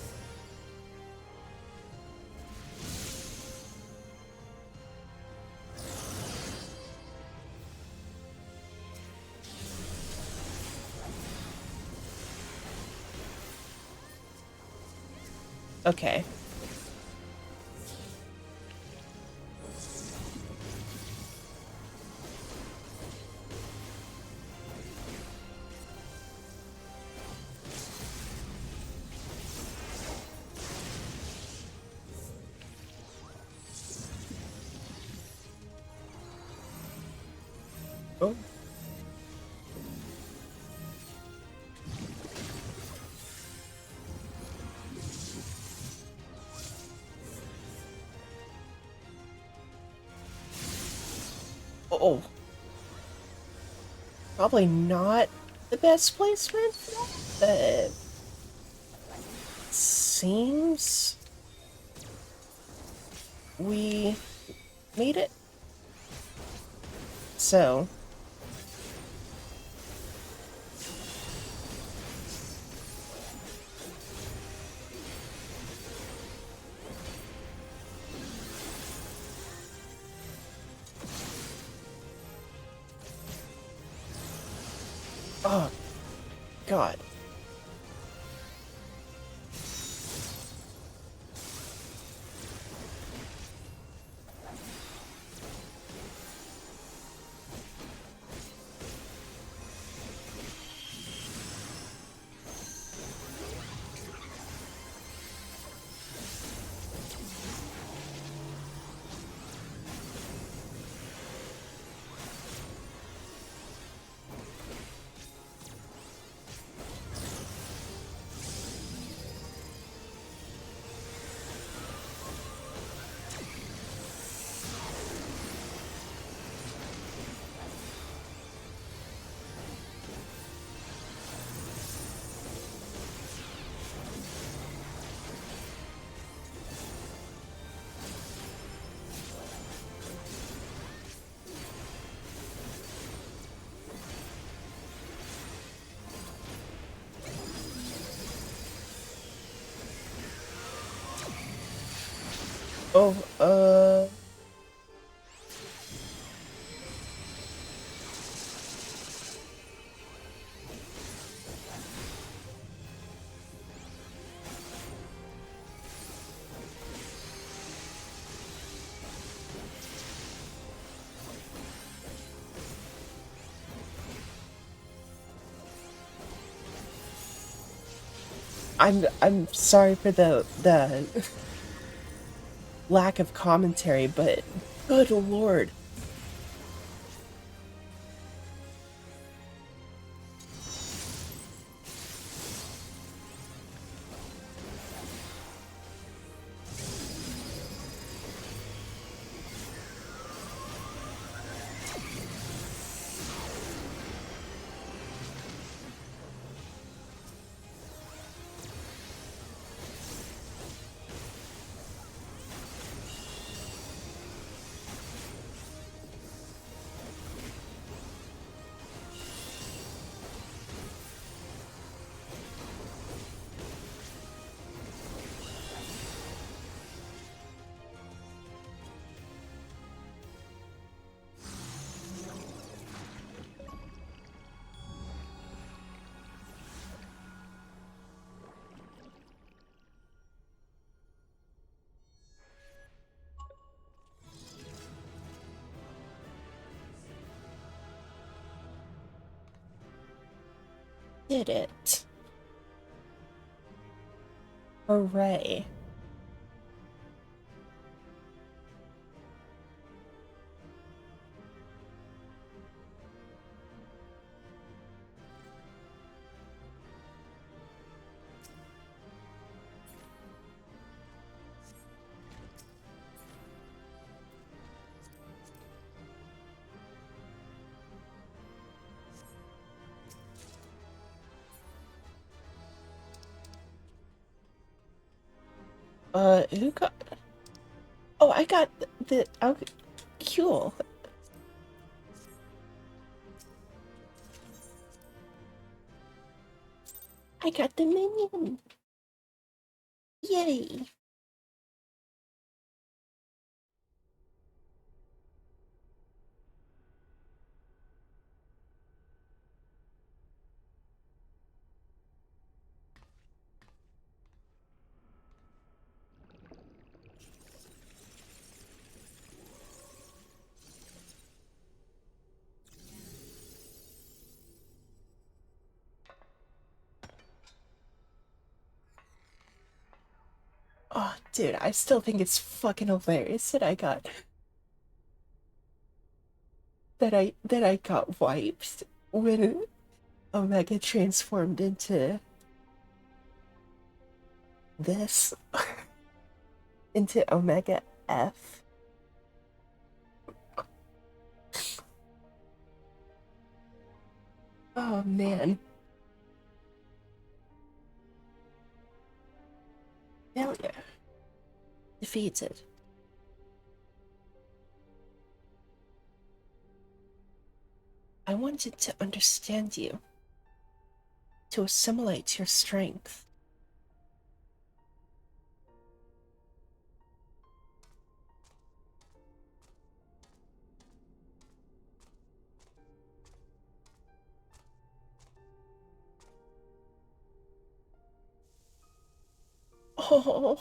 Okay. Oh. Oh, probably not the best placement for that, but seems we made it. So, oh God. Oh, I'm sorry for the lack of commentary, but good lord. Did it. Hooray. Who got... Oh, I got the... Okay, cool. I got the minion. Yay. Oh, dude, I still think it's fucking hilarious that I got wiped when Omega transformed into this, into Omega F. Oh man. Failure. Defeated. I wanted to understand you, to assimilate your strength. Oh,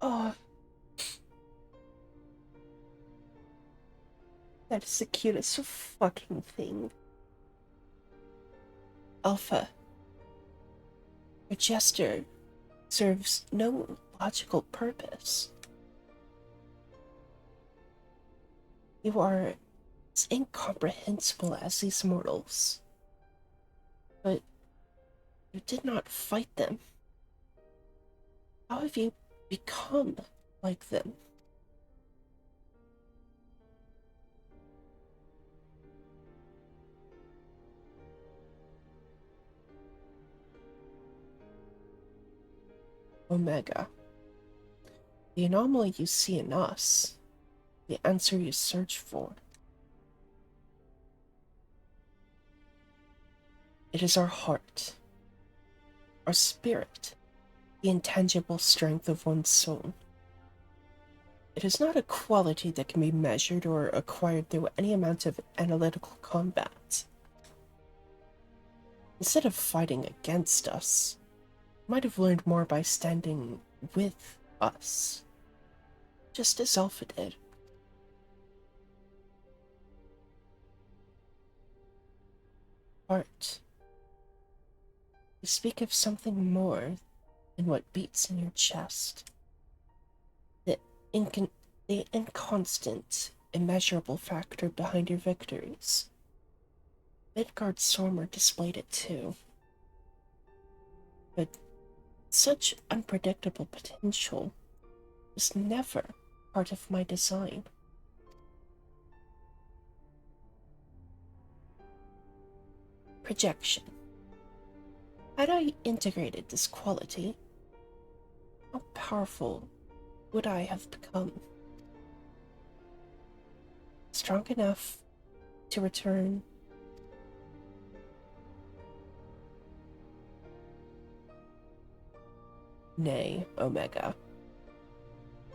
oh, that is the cutest fucking thing. Alpha, your gesture serves no logical purpose. You are as incomprehensible as these mortals, but you did not fight them. How have you become like them? Omega, the anomaly you see in us, the answer you search for. It is our heart, our spirit, the intangible strength of one's soul. It is not a quality that can be measured or acquired through any amount of analytical combat. Instead of fighting against us, you might have learned more by standing with us, just as Alpha did. Heart. You speak of something more than what beats in your chest. The, incon- the inconstant, immeasurable factor behind your victories. Midgard Stormer displayed it too. But such unpredictable potential was never part of my design. Projection. Had I integrated this quality, how powerful would I have become? Strong enough to return? Nay, Omega.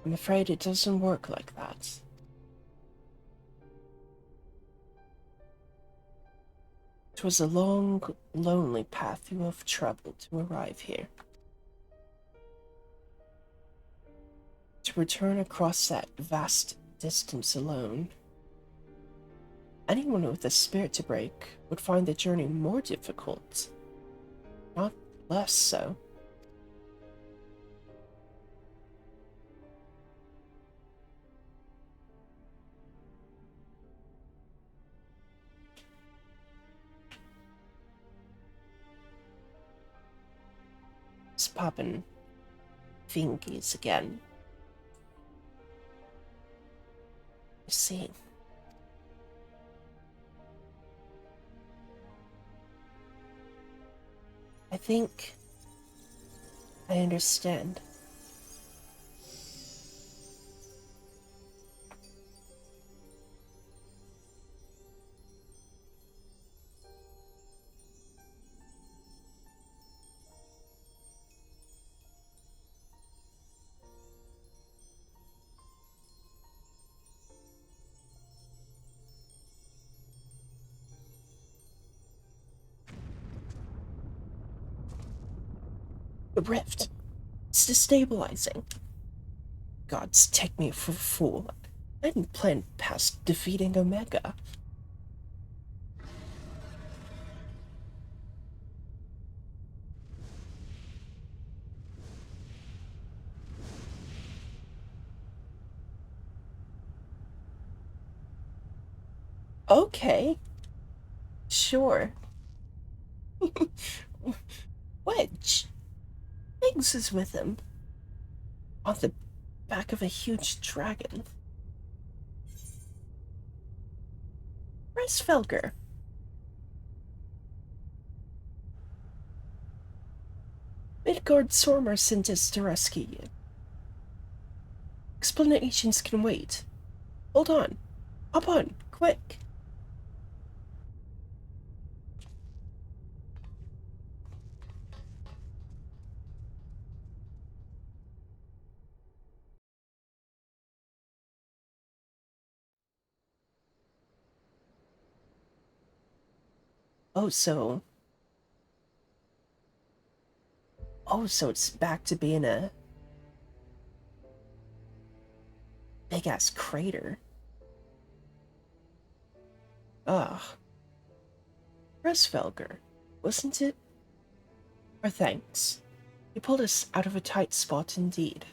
I'm afraid it doesn't work like that. It was a long, lonely path you have traveled to arrive here. To return across that vast distance alone, anyone with a spirit to break would find the journey more difficult, not less so. It's popping fingies again. You see, I think I understand. The rift. It's destabilizing. Gods take me for a fool. I didn't plan past defeating Omega. Okay, sure. Wedge. Higgs is with him. On the back of a huge dragon. Where's Felger? Midgard Sormer sent us to rescue you. Explanations can wait. Hold on. Hop on, quick. Oh, so... Oh, so it's back to being a big-ass crater. Ugh. Resfelger, wasn't it? Our thanks. You pulled us out of a tight spot indeed.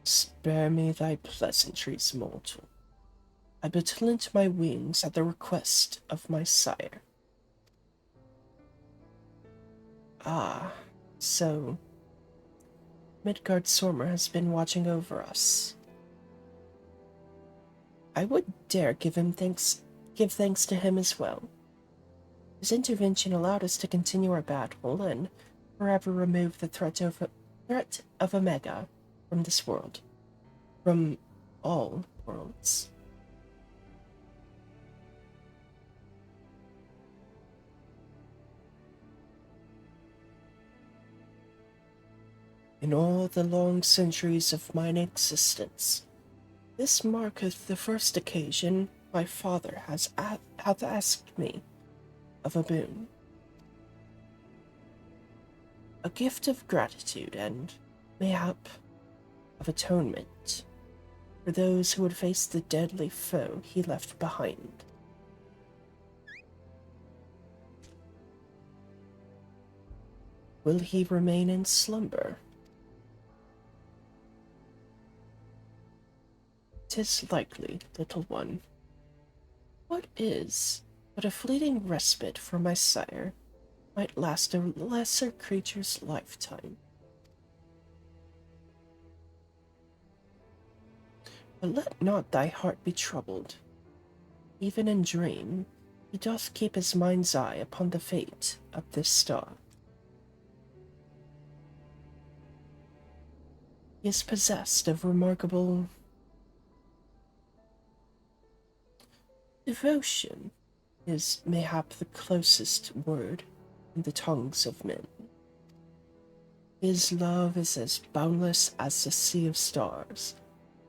Spare me thy pleasantries, mortal. I but lent my wings at the request of my sire. Ah, so Midgard Sormer has been watching over us. I would dare give thanks to him as well. His intervention allowed us to continue our battle and forever remove the threat of Omega from this world. From all worlds. In all the long centuries of mine existence, this marketh the first occasion my father hath asked me of a boon. A gift of gratitude and, mayhap, of atonement for those who would face the deadly foe he left behind. Will he remain in slumber? 'Tis likely, little one. What is but a fleeting respite for my sire might last a lesser creature's lifetime. But let not thy heart be troubled. Even in dream, he doth keep his mind's eye upon the fate of this star. He is possessed of remarkable devotion is mayhap the closest word in the tongues of men. His love is as boundless as the sea of stars,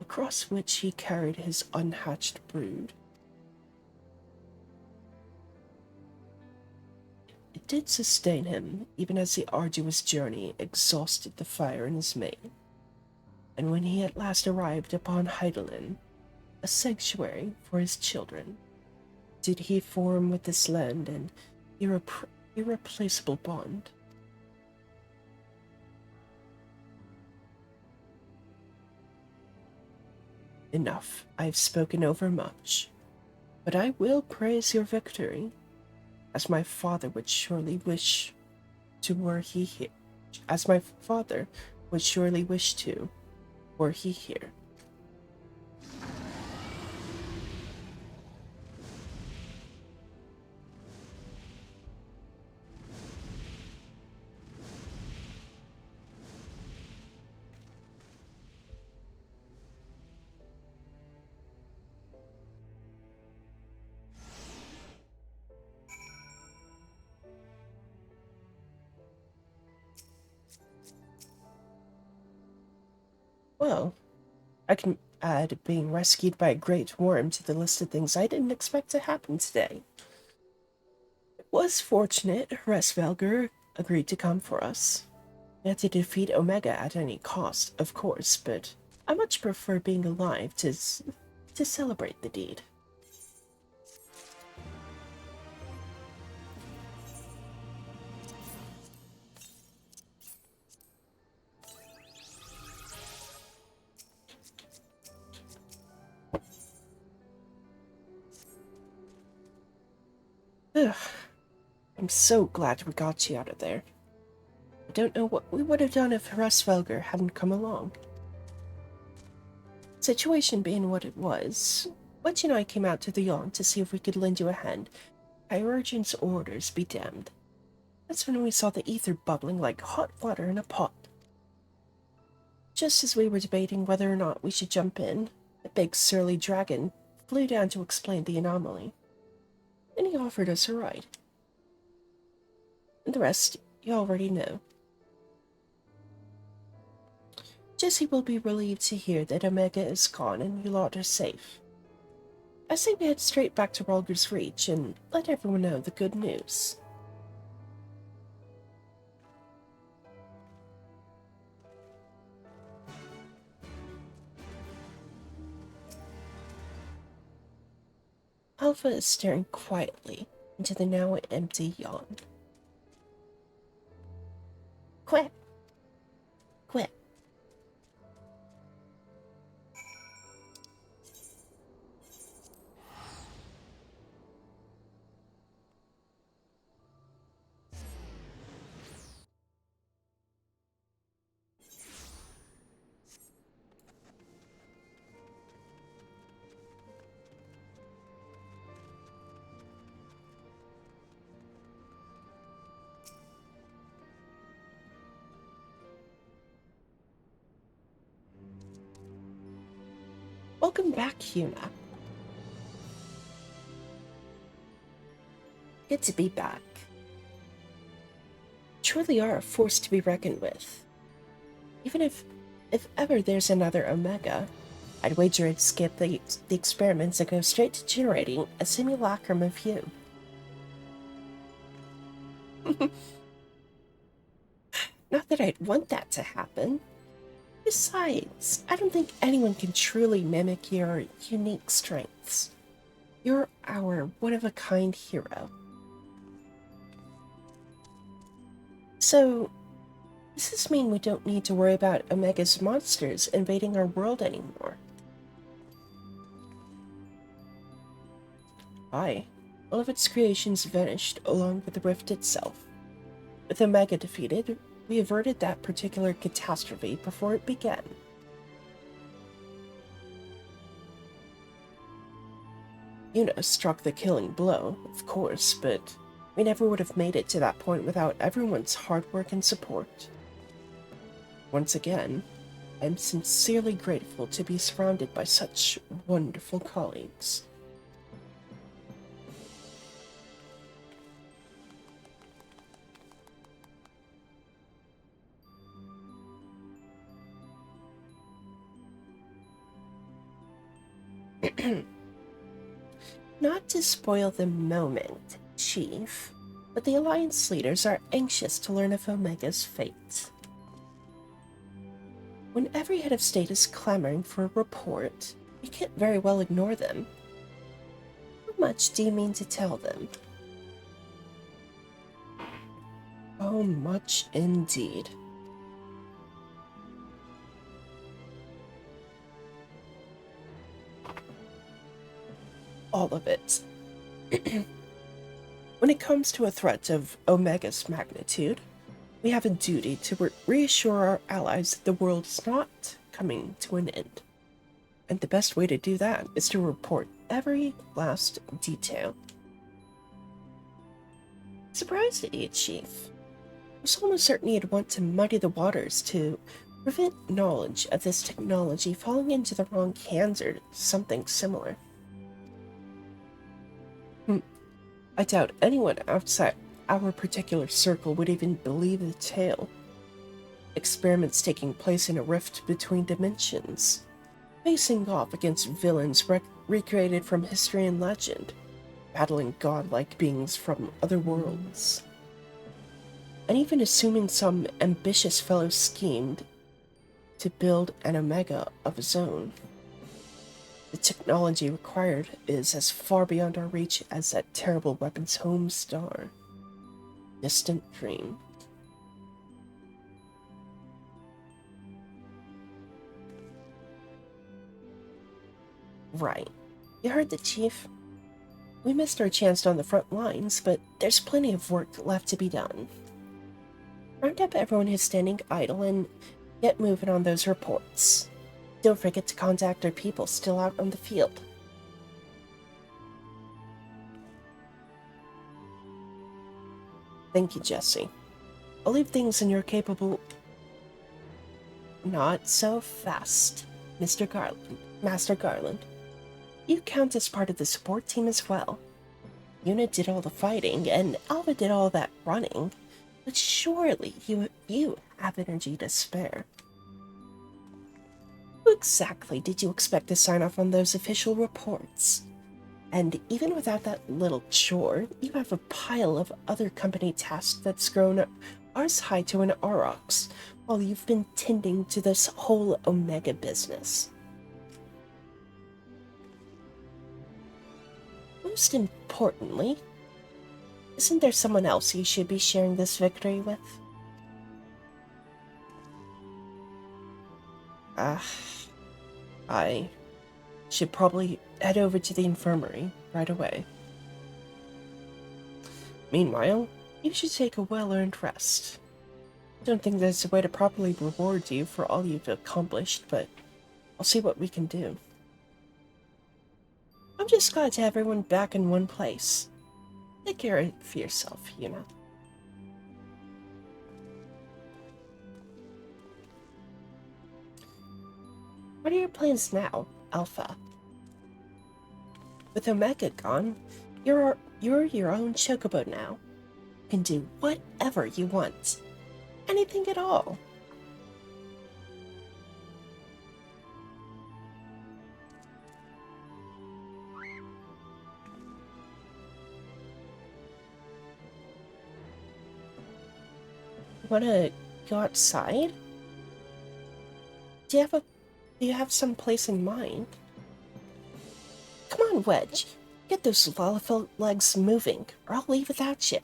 across which he carried his unhatched brood. It did sustain him, even as the arduous journey exhausted the fire in his mane. And when he at last arrived upon Heidelin, a sanctuary for his children, did he form with this land an irreplaceable bond. Enough, I have spoken overmuch, but I will praise your victory, as my father would surely wish to were he here. As my father would surely wish to, were he here. Well, I can add being rescued by a great worm to the list of things I didn't expect to happen today. It was fortunate Resvelger agreed to come for us. We had to defeat Omega at any cost, of course, but I much prefer being alive to celebrate the deed. Ugh, I'm so glad we got you out of there. I don't know what we would have done if Hraesvelgr hadn't come along. Situation being what it was, Wedge and I came out to the yacht to see if we could lend you a hand. Chirurgeon's orders be damned. That's when we saw the ether bubbling like hot water in a pot. Just as we were debating whether or not we should jump in, the big surly dragon flew down to explain the anomaly. Then he offered us a ride. And the rest you already know. Jesse will be relieved to hear that Omega is gone and you lot are safe. I say we head straight back to Ralger's Reach and let everyone know the good news. Alpha is staring quietly into the now empty yacht. Quack! Quack! Welcome back, Huna. Good to be back. Truly are a force to be reckoned with. Even if ever there's another Omega, I'd wager I'd skip the experiments and go straight to generating a simulacrum of you. Not that I'd want that to happen. Besides, I don't think anyone can truly mimic your unique strengths. You're our one-of-a-kind hero. So, does this mean we don't need to worry about Omega's monsters invading our world anymore? Aye, all of its creations vanished along with the rift itself. With Omega defeated, we averted that particular catastrophe before it began. Struck the killing blow, of course, but we never would have made it to that point without everyone's hard work and support. Once again, I'm sincerely grateful to be surrounded by such wonderful colleagues. Not to spoil the moment, Chief, but the Alliance leaders are anxious to learn of Omega's fate. When every head of state is clamoring for a report, we can't very well ignore them. How much do you mean to tell them? Oh, much indeed. All of it. When it comes to a threat of Omega's magnitude, we have a duty to reassure our allies that the world is not coming to an end. And the best way to do that is to report every last detail. Surprised at you, Chief. I was almost certain you'd want to muddy the waters to prevent knowledge of this technology falling into the wrong hands or something similar. I doubt anyone outside our particular circle would even believe the tale. Experiments taking place in a rift between dimensions, facing off against villains recreated from history and legend, battling godlike beings from other worlds. And even assuming some ambitious fellow schemed to build an Omega of his own. The technology required is as far beyond our reach as that terrible weapon's home star. Distant dream. Right. You heard the Chief? We missed our chance on the front lines, but there's plenty of work left to be done. Round up everyone who's standing idle and get moving on those reports. Don't forget to contact our people still out on the field. Thank you, Jesse. I'll leave things in your capable... Not so fast, Master Garland. You count as part of the support team as well. Una did all the fighting, and Alva did all that running, but surely you have energy to spare. Who exactly did you expect to sign off on those official reports? And even without that little chore, you have a pile of other company tasks that's grown ours high to an aurochs, while you've been tending to this whole Omega business. Most importantly, isn't there someone else you should be sharing this victory with? I should probably head over to the infirmary right away. Meanwhile, you should take a well-earned rest. Don't think there's a way to properly reward you for all you've accomplished, but I'll see what we can do. I'm just glad to have everyone back in one place. Take care of yourself, you know. What are your plans now, Alpha? With Omega gone, you're your own chocobo now. You can do whatever you want. Anything at all. Wanna go outside? Do you have some place in mind? Come on, Wedge. Get those lollipop legs moving, or I'll leave without you.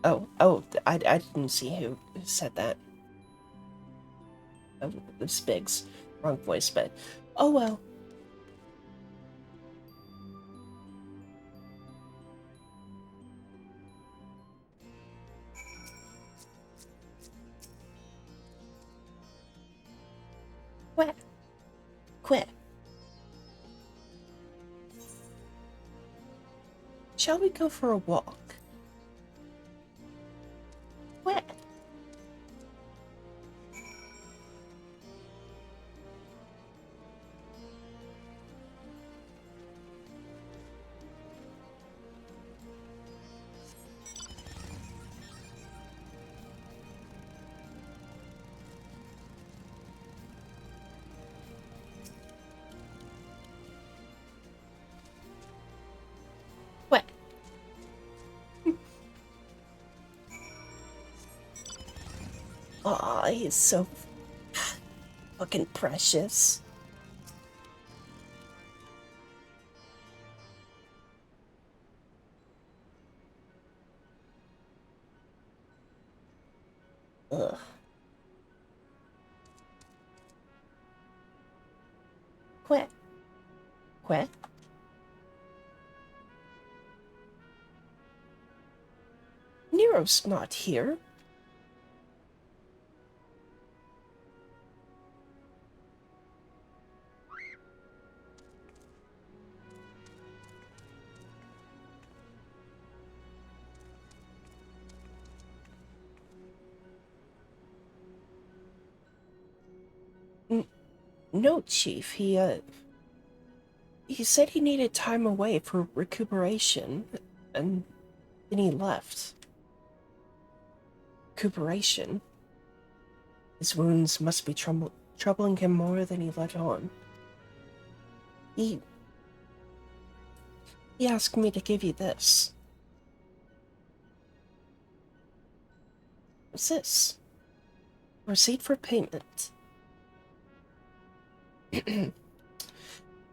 I didn't see who said that. Oh, it was Biggs. Wrong voice, but oh well. Quit. Shall we go for a walk? Quit. Aw, he's so fucking precious. Ugh. Quit. Nero's not here. No, Chief. He said he needed time away for recuperation, and then he left. Recuperation? His wounds must be troubling him more than he let on. He asked me to give you this. What's this? Receipt for payment.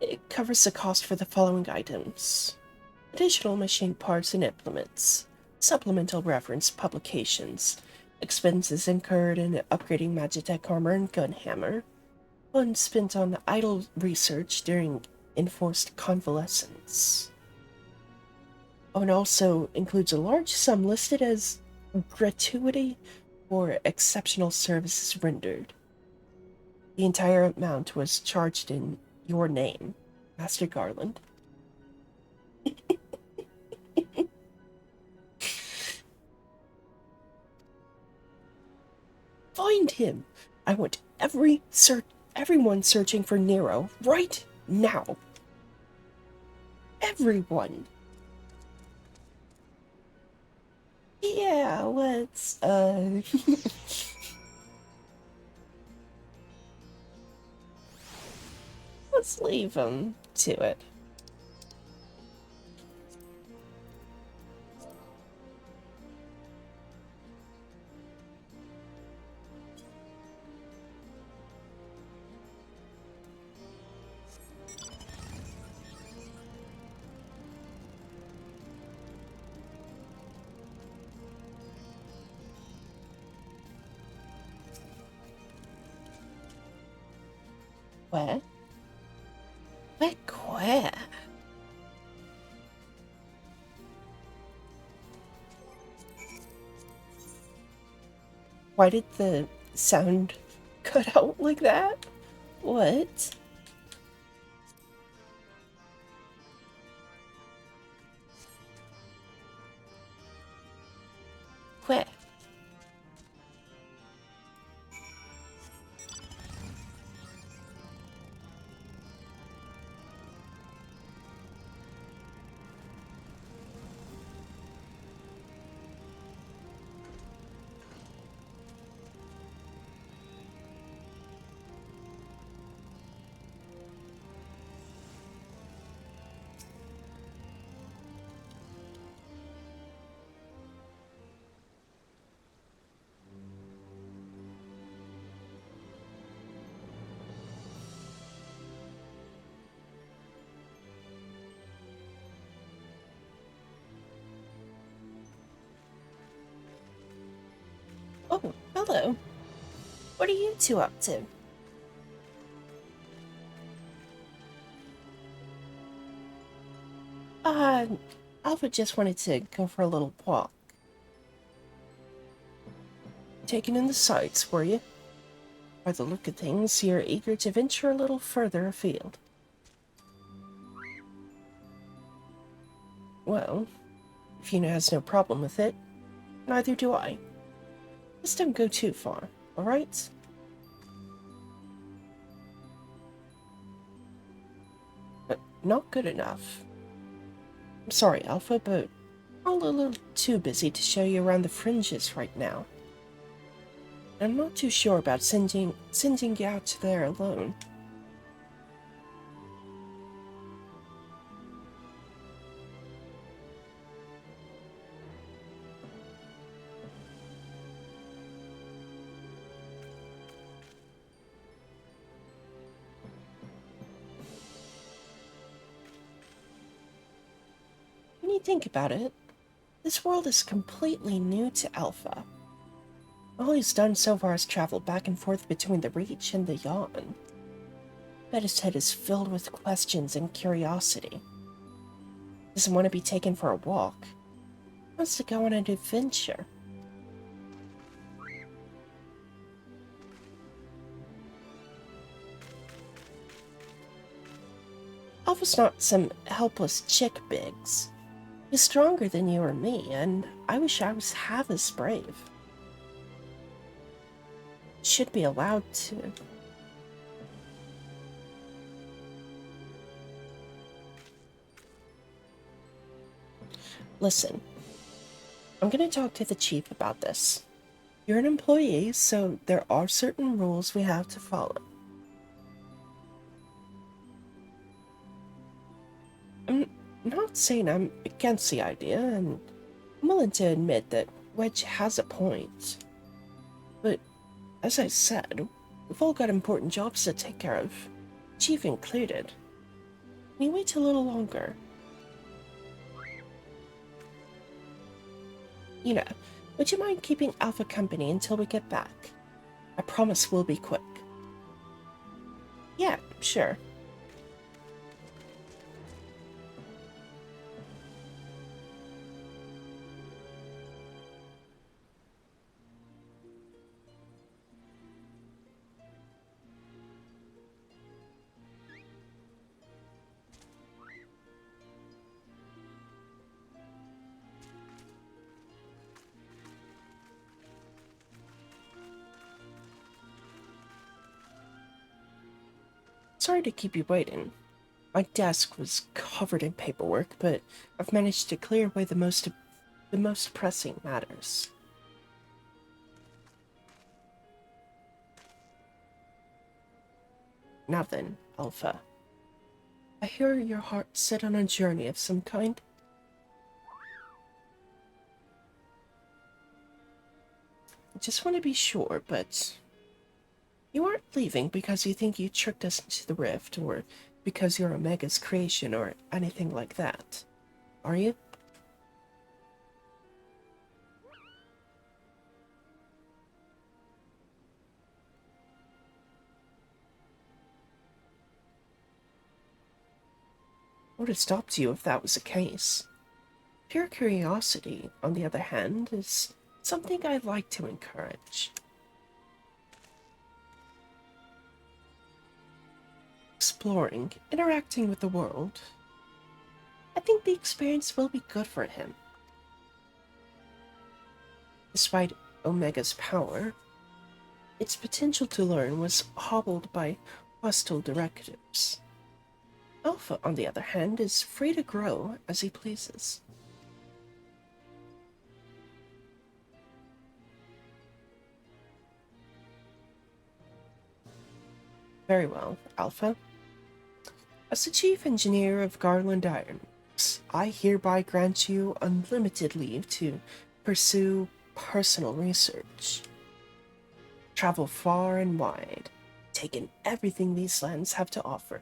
It covers the cost for the following items: additional machine parts and implements, supplemental reference publications, expenses incurred in upgrading Magitech armor and gunhammer, funds spent on idle research during enforced convalescence. Oh, and also includes a large sum listed as gratuity for exceptional services rendered. The entire amount was charged in your name, Master Garland. Find him! I want everyone searching for Nero right now. Everyone. Yeah, let's leave him to it. Where? Where? Why did the sound cut out like that? What? Where? Oh, hello. What are you two up to? Uh, Alpha just wanted to go for a little walk. Taking in the sights, were you? By the look of things, you're eager to venture a little further afield. Well, if Fina has no problem with it, neither do I. Just don't go too far, alright? But not good enough. I'm sorry, Alpha, but I'm a little too busy to show you around the fringes right now. I'm not too sure about sending you out there alone. When you think about it, this world is completely new to Alpha. All he's done so far is travel back and forth between the Reach and the Yawn. Bet his head is filled with questions and curiosity. Doesn't want to be taken for a walk. Wants to go on an adventure. Alpha's not some helpless chick, Biggs. He's stronger than you or me, and I wish I was half as brave. Should be allowed to. Listen, I'm gonna talk to the chief about this. You're an employee, so there are certain rules we have to follow. I'm not saying I'm against the idea, and I'm willing to admit that Wedge has a point. But, as I said, we've all got important jobs to take care of, Chief included. Can you wait a little longer? You know, would you mind keeping Alpha company until we get back? I promise we'll be quick. Yeah, sure. Sorry to keep you waiting. My desk was covered in paperwork, but I've managed to clear away the most pressing matters. Now then, Alpha. I hear your heart set on a journey of some kind. I just want to be sure, but you aren't leaving because you think you tricked us into the rift, or because you're Omega's creation, or anything like that, are you? I would have stopped you if that was the case. Pure curiosity, on the other hand, is something I like to encourage. Exploring, interacting with the world. I think the experience will be good for him. Despite Omega's power, its potential to learn was hobbled by hostile directives. Alpha, on the other hand, is free to grow as he pleases. Very well, Alpha. As the chief engineer of Garland Ironworks, I hereby grant you unlimited leave to pursue personal research. Travel far and wide, take in everything these lands have to offer.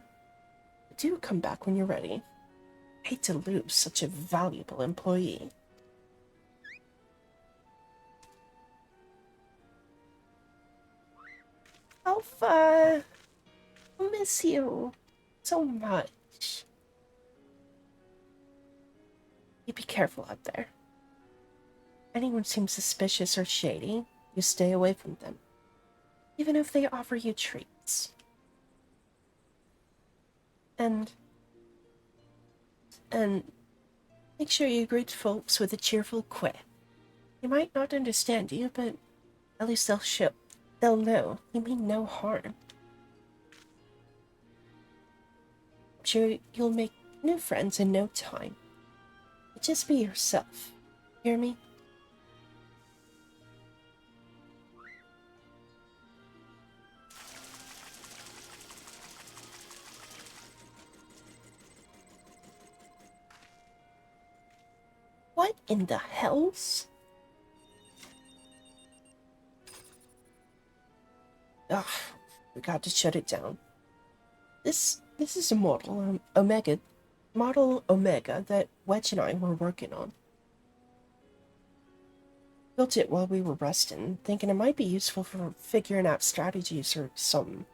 Do come back when you're ready. Hate to lose such a valuable employee. Alpha, I miss you so much. You be careful out there. Anyone seems suspicious or shady, you stay away from them, even if they offer you treats. And and make sure you greet folks with a cheerful quip. They might not understand you, but at least they'll know you mean no harm. I'm sure you'll make new friends in no time. Just be yourself. Hear me? What in the hells? Ugh, we got to shut it down. This is a model Omega that Wedge and I were working on. Built it while we were resting, thinking it might be useful for figuring out strategies or something.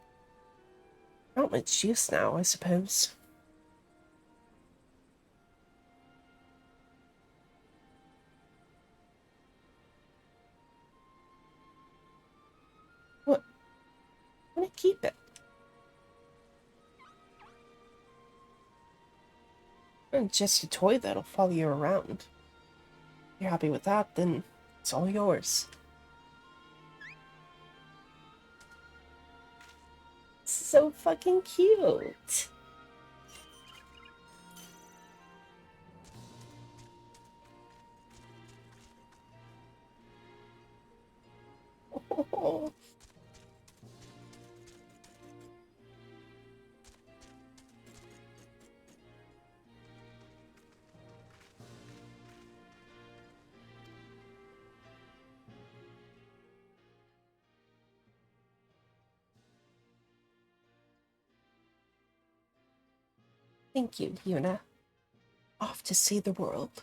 Not much use now, I suppose. What? I'm gonna keep it. It's just a toy that'll follow you around. If you're happy with that, then it's all yours. So fucking cute. Oh, thank you, Yuna. Off to see the world.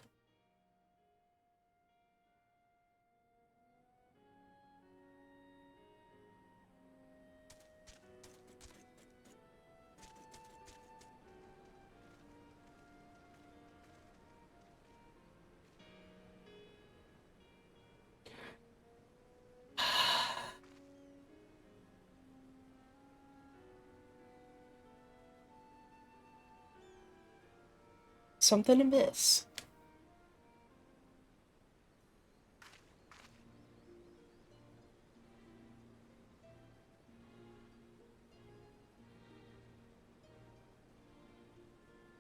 Something amiss.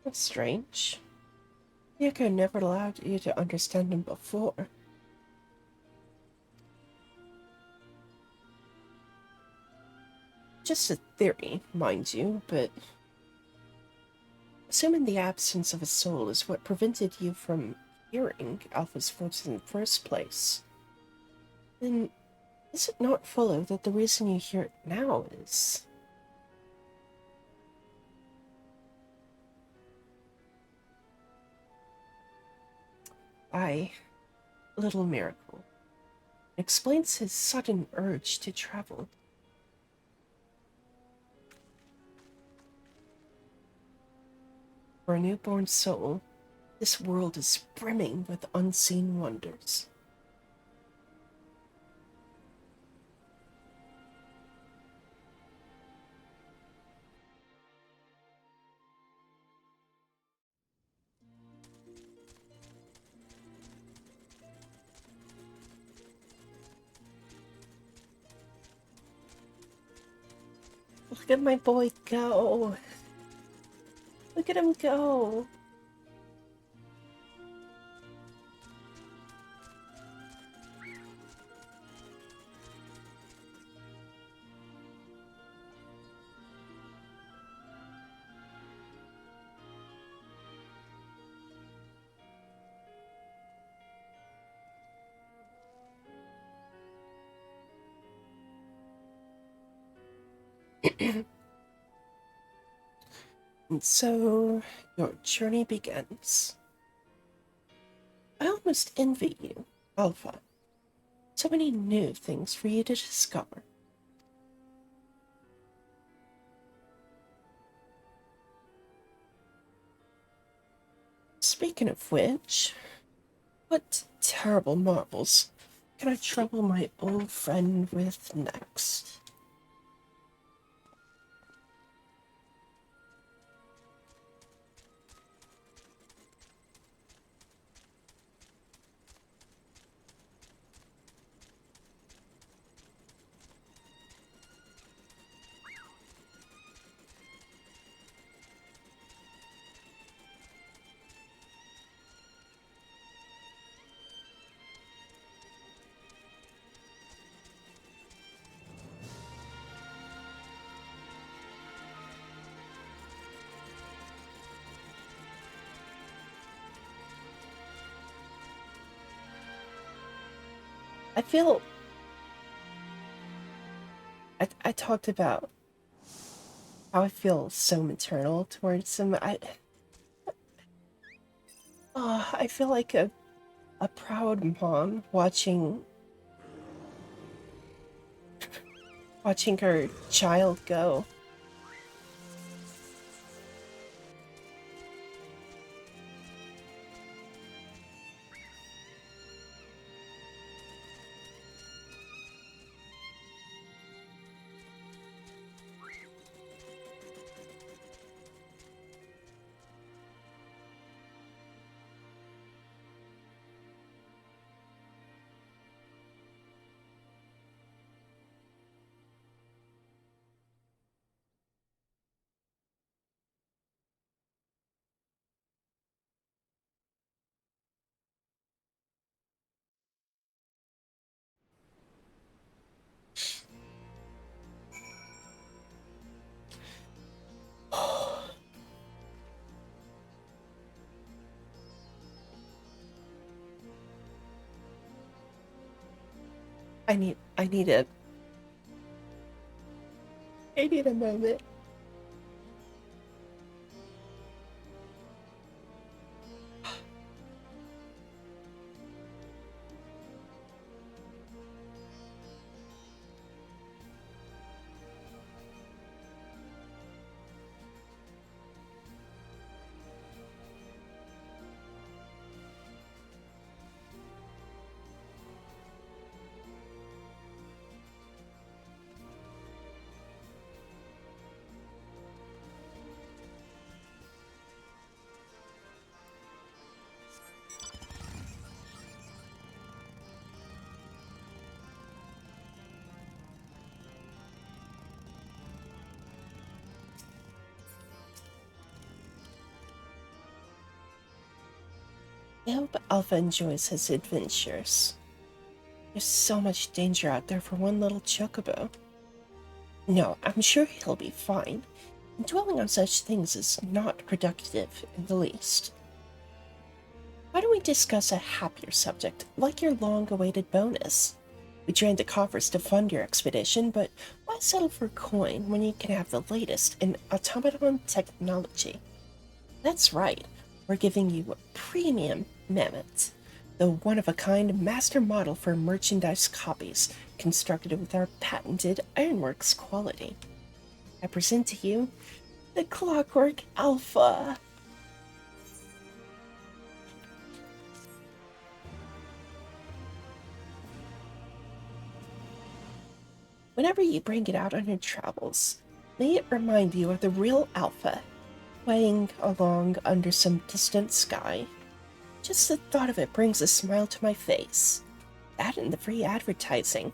That's strange. Yoko never allowed you to understand him before. Just a theory, mind you, but assuming the absence of a soul is what prevented you from hearing Alpha's voice in the first place, then does it not follow that the reason you hear it now is... Little miracle. Explains his sudden urge to travel. For a newborn soul, this world is brimming with unseen wonders. Look at my boy go. Look at him go. And so your journey begins. I almost envy you, Alpha. So many new things for you to discover. Speaking of which, what terrible marvels can I trouble my old friend with next? I feel I talked about how I feel so maternal towards him. I feel like a proud mom watching her child go. I need a moment. I hope Alpha enjoys his adventures. There's so much danger out there for one little chocobo. No, I'm sure he'll be fine. Dwelling on such things is not productive in the least. Why don't we discuss a happier subject, like your long-awaited bonus? We drained the coffers to fund your expedition, but why settle for coin when you can have the latest in automaton technology? That's right, we're giving you a premium mammoth, the one-of-a-kind master model for merchandise copies, constructed with our patented Ironworks quality. I present to you the Clockwork Alpha. Whenever you bring it out on your travels, may it remind you of the real Alpha, playing along under some distant sky. Just the thought of it brings a smile to my face. That and the free advertising.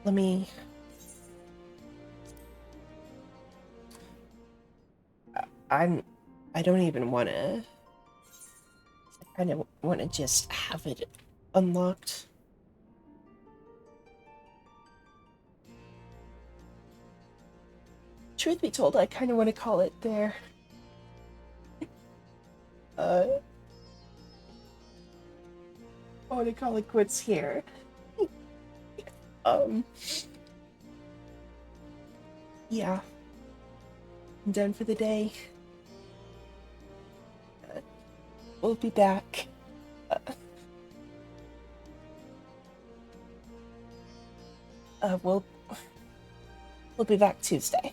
Let me... I don't even want to... I kind of want to just have it unlocked. Truth be told, I kind of want to call it there. I want to call it quits here. Yeah. I'm done for the day. We'll be back. We'll be back Tuesday.